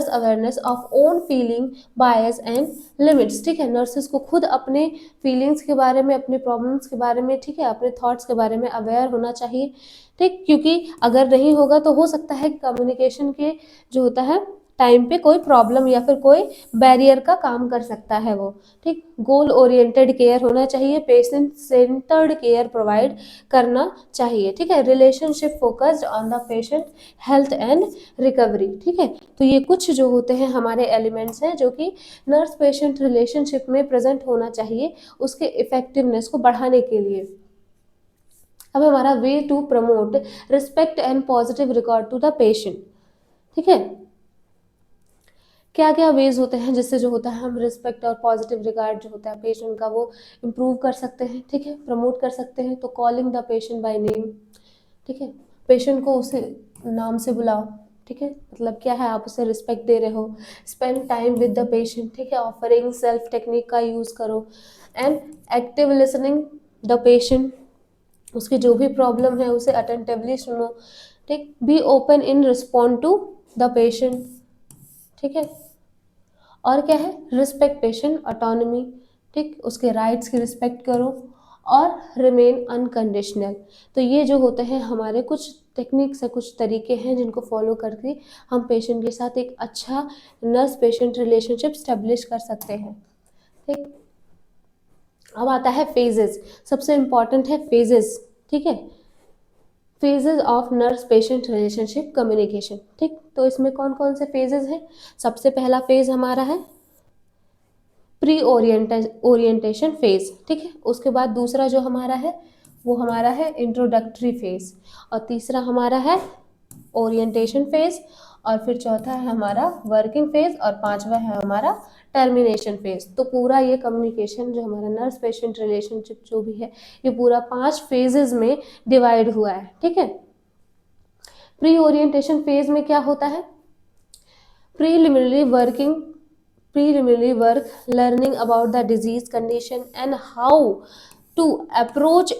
Speaker 1: awareness of own feeling bias and limits. ठीक है, नर्सेस को खुद अपने फीलिंग्स के बारे में, अपने प्रॉब्लम्स के बारे में, ठीक है, अपने थॉट्स के बारे में अवेयर होना चाहिए। ठीक, क्योंकि अगर नहीं होगा तो हो सकता है कम्युनिकेशन के जो होता है टाइम पे कोई प्रॉब्लम या फिर कोई बैरियर का काम कर सकता है वो। ठीक, गोल ओरिएंटेड केयर होना चाहिए, पेशेंट सेंटर्ड केयर प्रोवाइड करना चाहिए। ठीक है, relationship focused on the patient health and recovery. ठीक है, तो ये कुछ जो होते हैं हमारे एलिमेंट्स हैं जो कि नर्स पेशेंट रिलेशनशिप में प्रेजेंट होना चाहिए उसके इफेक्टिवनेस को बढ़ाने के लिए। अब हमारा way to promote respect and positive regard to the patient. ठीक है, क्या क्या वेज होते हैं जिससे जो होता है हम रिस्पेक्ट और पॉजिटिव रिगार्ड जो होता है पेशेंट का वो इम्प्रूव कर सकते हैं। ठीक है, प्रमोट कर सकते हैं। तो calling the patient by name, ठीक है, पेशेंट को उसे नाम से बुलाओ। ठीक है, मतलब क्या है, आप उसे रिस्पेक्ट दे रहे हो। Spend time with the patient, ठीक है, ऑफरिंग सेल्फ टेक्निक का यूज़ करो। And active listening the patient, उसकी जो भी प्रॉब्लम है उसे अटेंटिवली सुनो। ठीक, be open in respond to the patient. ठीक है, और क्या है, रिस्पेक्ट पेशेंट ऑटोनॉमी, ठीक, उसके राइट्स की रिस्पेक्ट करो, और रिमेन अनकंडीशनल। तो ये जो होते हैं हमारे कुछ टेक्निक्स है, कुछ तरीके हैं जिनको फॉलो करके हम पेशेंट के साथ एक अच्छा नर्स पेशेंट रिलेशनशिप स्टेब्लिश कर सकते हैं। ठीक, अब आता है फेजेस, सबसे इम्पॉर्टेंट है फेजेस। ठीक है, phases of nurse patient relationship communication. ठीक, तो इसमें कौन कौन से फेजेस हैं, सबसे पहला फेज हमारा है प्री ओरिएंटेशन फेज। ठीक है, उसके बाद दूसरा जो हमारा है वो हमारा है इंट्रोडक्टरी फेज, और तीसरा हमारा है ओरिएंटेशन फेज, और फिर चौथा है हमारा वर्किंग फेज, और पांचवा है हमारा टर्मिनेशन फेज। तो पूरा ये कम्युनिकेशन जो हमारा नर्स पेशेंट रिलेशनशिप जो भी है ये पूरा 5 फेजेस में डिवाइड हुआ है। ठीक है, प्री ओरिएंटेशन फेज में क्या होता है, preliminary work learning about the disease condition and how to approach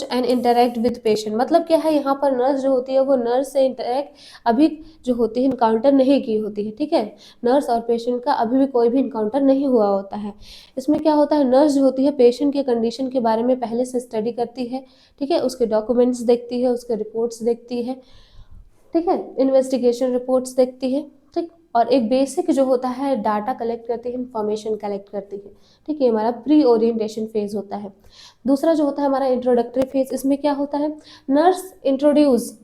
Speaker 1: and interact with patient। मतलब क्या है, यहाँ पर नर्स जो होती है वो नर्स से इंटरेक्ट अभी जो होती है इनकाउंटर नहीं की होती है। ठीक है, नर्स और पेशेंट का अभी भी कोई भी इनकाउंटर नहीं हुआ होता है। इसमें क्या होता है, नर्स जो होती है पेशेंट के कंडीशन के बारे में पहले से स्टडी करती है। ठीक है, उसके डॉक्यूमेंट्स देखती है, उसके रिपोर्ट्स देखती है। ठीक है, इन्वेस्टिगेशन रिपोर्ट्स देखती है। ठीक, और एक बेसिक जो होता है डाटा कलेक्ट करती है, इंफॉर्मेशन कलेक्ट करती है। ठीक है, हमारा प्री ओरिएंटेशन फेज होता है। दूसरा जो होता है हमारा इंट्रोडक्टरी फेज, इसमें क्या होता है, nurse introduce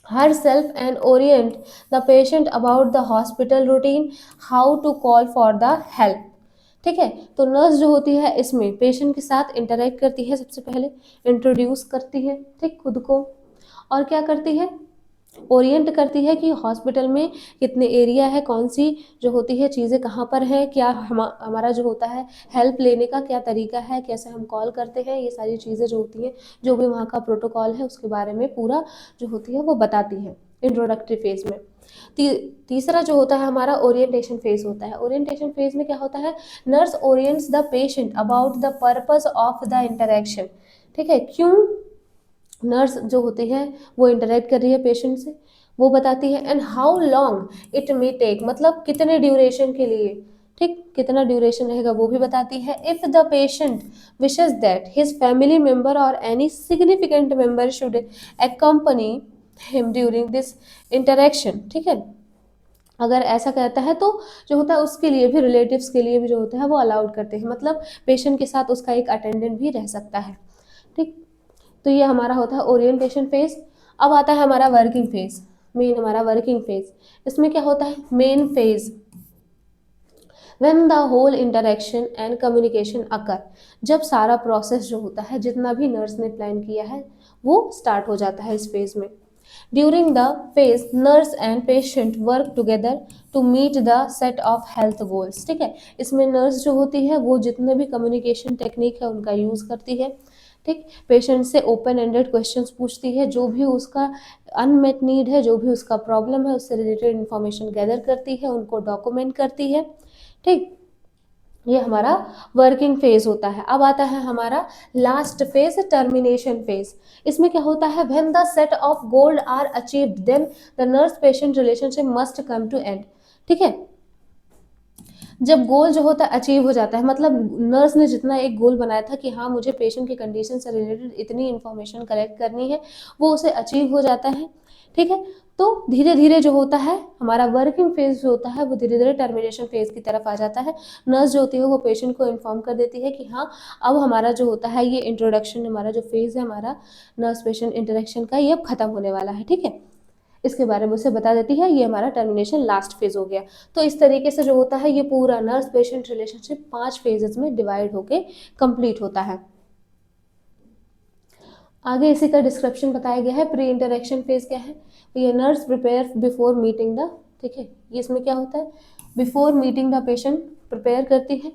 Speaker 1: herself and orient the patient about the hospital routine, how to call for the help। ठीक है, तो नर्स जो होती है इसमें पेशेंट के साथ इंटरेक्ट करती है, सबसे पहले इंट्रोड्यूस करती है, ठीक, खुद को, और क्या करती है, ओरिएंट करती है कि हॉस्पिटल में कितने एरिया है, कौन सी जो होती है चीज़ें कहाँ पर है, क्या हमारा जो होता है हेल्प लेने का क्या तरीका है, कैसे हम कॉल करते हैं, ये सारी चीज़ें जो होती हैं, जो भी वहाँ का प्रोटोकॉल है उसके बारे में पूरा जो होती है वो बताती है इंट्रोडक्टरी फेज में। तीसरा जो होता है हमारा ओरिएंटेशन फेज होता है। ओरिएंटेशन फेज में क्या होता है, nurse orients the patient about the purpose of the interaction. ठीक है, क्यों नर्स जो होती है वो इंटरेक्ट कर रही है पेशेंट से, वो बताती है। And how long it may take, मतलब कितने ड्यूरेशन के लिए, ठीक, कितना ड्यूरेशन रहेगा वो भी बताती है। If the patient wishes that his family member और any significant member should accompany him during this interaction. ठीक है, अगर ऐसा कहता है तो जो होता है उसके लिए भी, रिलेटिव्स के लिए भी जो होता है वो अलाउड करते हैं, मतलब पेशेंट के साथ उसका एक अटेंडेंट भी रह सकता है। ठीक, तो ये हमारा होता है ओरिएंटेशन फेज। अब आता है हमारा वर्किंग फेज, मेन हमारा वर्किंग फेज। इसमें क्या होता है, main phase when the whole interaction and communication occur, जब सारा प्रोसेस जो होता है जितना भी नर्स ने प्लान किया है वो स्टार्ट हो जाता है इस फेज में। During the phase nurse and patient work together to meet the set of health goals. ठीक है, इसमें नर्स जो होती है वो जितने भी कम्युनिकेशन टेक्निक है उनका यूज़ करती है। ठीक, पेशेंट से ओपन एंडेड क्वेश्चंस पूछती है, जो भी उसका अनमेट नीड है, जो भी उसका प्रॉब्लम है उससे रिलेटेड इन्फॉर्मेशन गैदर करती है, उनको डॉक्यूमेंट करती है। ठीक, ये हमारा वर्किंग फेज होता है। अब आता है हमारा लास्ट फेज, टर्मिनेशन फेज। इसमें क्या होता है, when the set of goal are achieved then the nurse patient relationship must come to end. ठीक है, जब गोल जो होता है अचीव हो जाता है, मतलब नर्स ने जितना एक गोल बनाया था कि हाँ मुझे पेशेंट की कंडीशन से रिलेटेड इतनी इन्फॉर्मेशन कलेक्ट करनी है, वो उसे अचीव हो जाता है। ठीक है, तो धीरे धीरे जो होता है हमारा वर्किंग फेज जो होता है वो धीरे धीरे टर्मिनेशन फेज की तरफ आ जाता है। नर्स जो होती है वो पेशेंट को इन्फॉर्म कर देती है कि हाँ अब हमारा जो होता है ये इंट्रोडक्शन, हमारा जो फेज है हमारा नर्स पेशेंट इंटरेक्शन का, ये अब खत्म होने वाला है। ठीक है, इसके बारे में उसे बता देती है, ये हमारा टर्मिनेशन लास्ट फेज हो गया। तो इस तरीके से जो होता है ये पूरा नर्स पेशेंट रिलेशनशिप 5 फेजेस में डिवाइड होके कंप्लीट होता है। आगे इसी का डिस्क्रिप्शन बताया गया है। प्री इंटरेक्शन फेज क्या है, ये nurse prepare before meeting the, ठीक है, ये इसमें क्या होता है, before meeting the patient prepare करती है।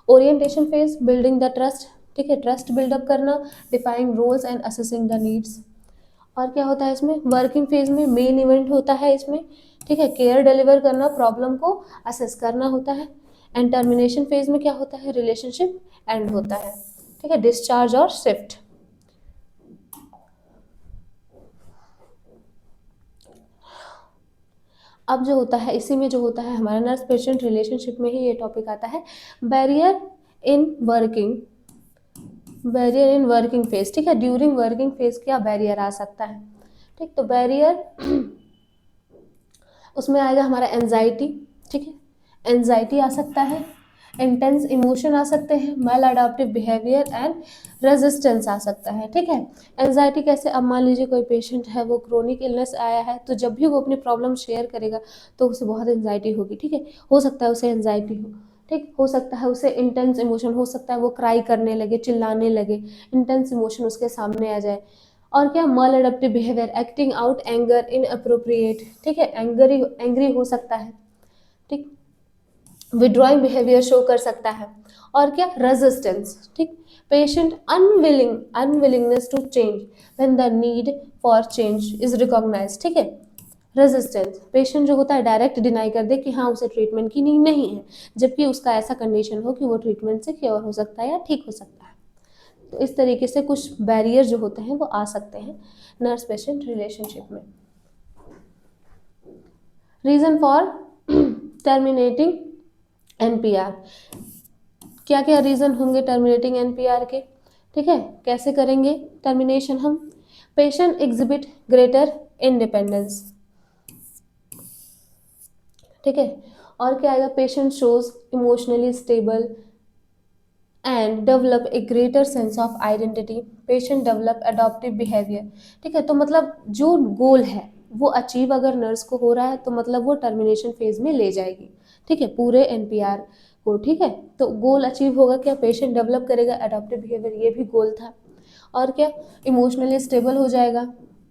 Speaker 1: Orientation phase building the trust, ठीक है, ट्रस्ट बिल्डअप करना, defining roles and assessing the needs. और क्या होता है इसमें, वर्किंग फेज में मेन इवेंट होता है इसमें, ठीक है, केयर डिलीवर करना, प्रॉब्लम को असेस करना होता है। एंड टर्मिनेशन फेज में क्या होता है, रिलेशनशिप एंड होता है। ठीक है, डिस्चार्ज और शिफ्ट। अब जो होता है इसी में जो होता है हमारा नर्स पेशेंट रिलेशनशिप में ही ये टॉपिक आता है, barrier in working, barrier in working phase. ठीक है, ड्यूरिंग वर्किंग फेज क्या बैरियर आ सकता है। ठीक, तो बैरियर उसमें आएगा हमारा एंजाइटी। ठीक है, एंजाइटी आ सकता है, इंटेंस इमोशन आ सकते हैं, मैल अडॉप्टिव बिहेवियर एंड रेजिस्टेंस आ सकता है। ठीक है, एंजाइटी कैसे, अब मान लीजिए कोई पेशेंट है वो क्रोनिक इलनेस आया है, तो जब भी वो अपनी प्रॉब्लम शेयर करेगा तो उसे बहुत एंजाइटी होगी। ठीक है, हो सकता है उसे एंजाइटी हो, ठीक, हो सकता है उसे इंटेंस इमोशन, हो सकता है वो क्राई करने लगे, चिल्लाने लगे, इंटेंस इमोशन उसके सामने आ जाए। और क्या, मल adaptive behaviour, acting out anger in appropriate. ठीक है, एंग्री हो सकता है। ठीक, विड्रॉइंग बिहेवियर शो कर सकता है। और क्या, रेजिस्टेंस। ठीक, patient unwillingness to change when the need for change is recognised. ठीक है, रेजिस्टेंस, पेशेंट जो होता है डायरेक्ट डिनाई कर दे कि हाँ उसे ट्रीटमेंट की नीड नहीं है, जबकि उसका ऐसा कंडीशन हो कि वो ट्रीटमेंट से क्योर हो सकता है या ठीक हो सकता है। तो इस तरीके से कुछ बैरियर जो होते हैं वो आ सकते हैं नर्स पेशेंट रिलेशनशिप में। रीजन फॉर टर्मिनेटिंग एनपीआर, क्या क्या रीजन होंगे टर्मिनेटिंग एनपीआर के। ठीक है, कैसे करेंगे टर्मिनेशन हम, पेशेंट एग्जिबिट ग्रेटर इंडिपेंडेंस, ठीक है। और क्या आएगा, patient shows emotionally stable and develop a greater sense of identity, patient develop adoptive behaviour. ठीक है, तो मतलब जो गोल है वो अचीव अगर नर्स को हो रहा है तो मतलब वो टर्मिनेशन फेज में ले जाएगी। ठीक है, पूरे एनपीआर को। ठीक है, तो गोल अचीव होगा क्या, पेशेंट डेवलप करेगा अडॉप्टिव बिहेवियर, ये भी गोल था। और क्या, इमोशनली स्टेबल हो जाएगा,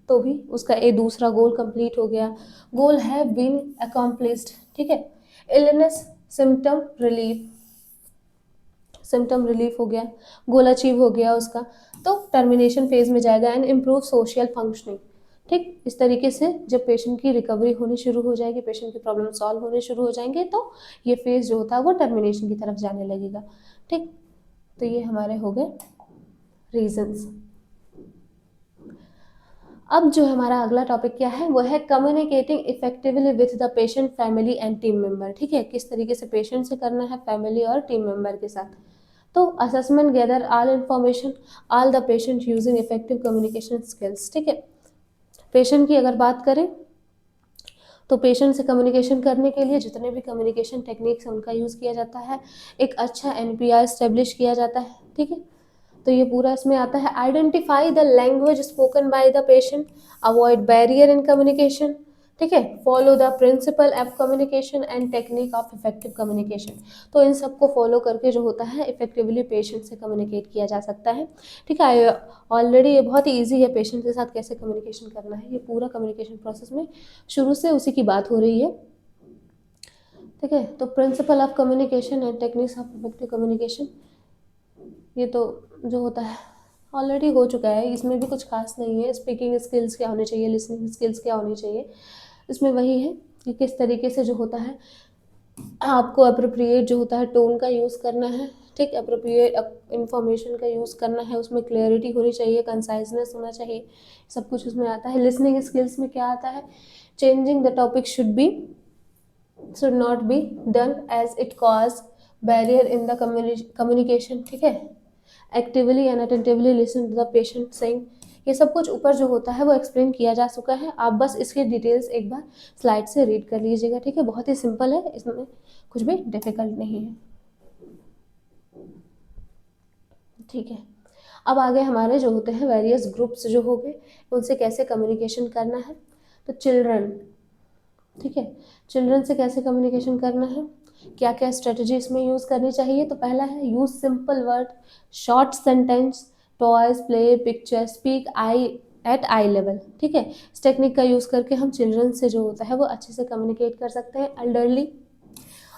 Speaker 1: तो भी उसका एक दूसरा गोल कंप्लीट हो गया। गोल है बीन अकॉम्प्लिस्ड। ठीक है, illness symptom relief, symptom relief हो गया, गोल अचीव हो गया उसका, तो टर्मिनेशन फेज में जाएगा। And improve social functioning. ठीक, इस तरीके से जब पेशेंट की रिकवरी होनी शुरू हो जाएगी, पेशेंट की प्रॉब्लम सॉल्व होने शुरू हो जाएंगे, तो ये फेज जो होता है वो टर्मिनेशन की तरफ जाने लगेगा। ठीक, तो ये हमारे हो गए रीजंस। अब जो हमारा अगला टॉपिक क्या है वो है communicating effectively with the patient, family and team member. ठीक है, किस तरीके से पेशेंट से करना है, फैमिली और टीम मेंबर के साथ। तो assessment gather all information all the patient using effective communication skills. ठीक है, पेशेंट की अगर बात करें तो पेशेंट से कम्युनिकेशन करने के लिए जितने भी कम्युनिकेशन टेक्निक्स हैं उनका यूज़ किया जाता है, एक अच्छा एनपीआर स्टेब्लिश किया जाता है। ठीक है, तो ये पूरा इसमें आता है। Identify the language spoken by the patient, avoid barrier in communication. ठीक है, follow the principle of communication and technique of effective communication. तो इन सबको फॉलो करके जो होता है इफेक्टिवली पेशेंट से कम्युनिकेट किया जा सकता है। ठीक है, ऑलरेडी ये बहुत ही ईजी है, पेशेंट के साथ कैसे कम्युनिकेशन करना है, ये पूरा कम्युनिकेशन प्रोसेस में शुरू से उसी की बात हो रही है। ठीक है, तो principle of communication and techniques of effective communication, ये तो जो होता है ऑलरेडी हो चुका है, इसमें भी कुछ खास नहीं है। स्पीकिंग स्किल्स क्या होनी चाहिए, लिसनिंग स्किल्स क्या होनी चाहिए, इसमें वही है कि किस तरीके से जो होता है आपको अप्रोप्रिएट जो होता है टोन का यूज़ करना है। ठीक, अप्रोप्रिएट इंफॉर्मेशन का यूज़ करना है, उसमें क्लैरिटी होनी चाहिए, कंसाइजनेस होना चाहिए, सब कुछ उसमें आता है। लिसनिंग स्किल्स में क्या आता है, changing the topic should not be done as it cause barrier in the communication. ठीक है, actively and attentively listen to the patient saying, ये सब कुछ ऊपर जो होता है वो एक्सप्लेन किया जा चुका है, आप बस इसके डिटेल्स एक बार स्लाइड से रीड कर लीजिएगा। ठीक है, बहुत ही सिंपल है, इसमें कुछ भी डिफिकल्ट नहीं है। ठीक है, अब आगे हमारे जो होते हैं वेरियस ग्रुप्स जो हो गए, उनसे कैसे कम्युनिकेशन करना है। तो चिल्ड्रन, ठीक है, चिल्ड्रन से कैसे कम्युनिकेशन करना है, क्या क्या स्ट्रेटजी इसमें यूज़ करनी चाहिए। तो पहला है use simple word, short sentence, toys, play, picture, speak at I level. ठीक है, इस टेक्निक का यूज़ करके हम चिल्ड्रन से जो होता है वो अच्छे से कम्युनिकेट कर सकते हैं।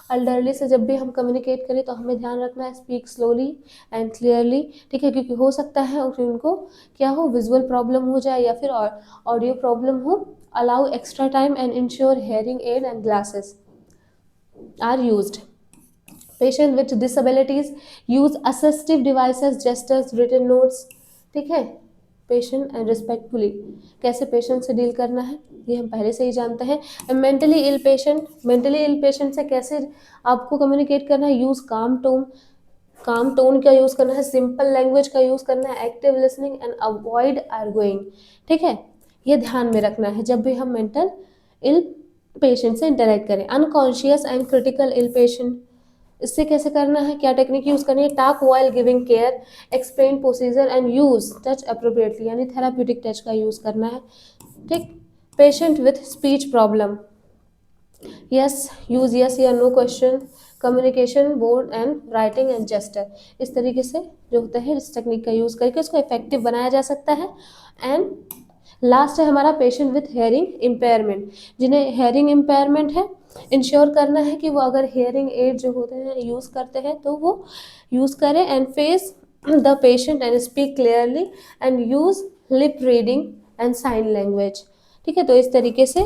Speaker 1: एल्डरली से जब भी हम कम्युनिकेट करें तो हमें ध्यान रखना है स्पीक स्लोली एंड क्लियरली। ठीक है, क्योंकि हो सकता है कि उनको क्या हो, विजुअल प्रॉब्लम हो जाए या फिर ऑडियो प्रॉब्लम हो। Allow extra time and ensure hearing aid and glasses are used. Patient with disabilities use assistive devices, gestures, written notes. ठीक है, पेशेंट एंड रिस्पेक्टफुली, कैसे पेशेंट से डील करना है ये हम पहले से ही जानते हैं। मेंटली इल पेशेंट से कैसे आपको कम्युनिकेट करना है, यूज काम टोन का यूज करना है, सिंपल लैंग्वेज का यूज करना है, active listening and avoid arguing. ठीक है, ये ध्यान में रखना है जब भी हम मेंटल इल पेशेंट से इंटरेक्ट करें। Unconscious and critical ill patient, इससे कैसे करना है, क्या टेक्निक यूज करनी है, talk while giving care, explain procedure and use touch appropriately, यानी थेराप्यूटिक टच का यूज करना है। ठीक, patient with speech problem, yes use yes या no question, communication board and writing and gesture. इस तरीके से जो होता है इस टेक्निक का यूज करके उसको इफेक्टिव बनाया जा सकता है। एंड लास्ट है हमारा पेशेंट विथ हेयरिंग इम्पेयरमेंट, जिन्हें हेयरिंग इम्पेयरमेंट है, इंश्योर करना है कि वो अगर हेयरिंग एड जो होते हैं यूज़ करते हैं तो वो यूज़ करें। And face the patient and speak clearly and use lip reading and sign language. ठीक है, तो इस तरीके से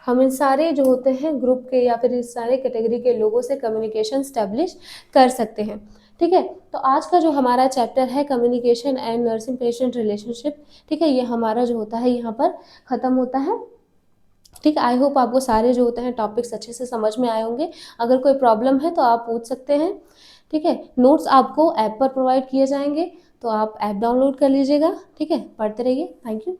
Speaker 1: हम इन सारे जो होते हैं ग्रुप के या फिर इस सारे कैटेगरी के लोगों से कम्युनिकेशन स्टैब्लिश कर सकते हैं। ठीक है, तो आज का जो हमारा चैप्टर है communication and nursing patient relationship, ठीक है, ये हमारा जो होता है यहाँ पर ख़त्म होता है। ठीक है, आई होप आपको सारे जो होते हैं टॉपिक्स अच्छे से समझ में आए होंगे। अगर कोई प्रॉब्लम है तो आप पूछ सकते हैं। ठीक है, नोट्स आपको ऐप पर प्रोवाइड किए जाएंगे, तो आप ऐप डाउनलोड कर लीजिएगा। ठीक है, पढ़ते रहिए। Thank you.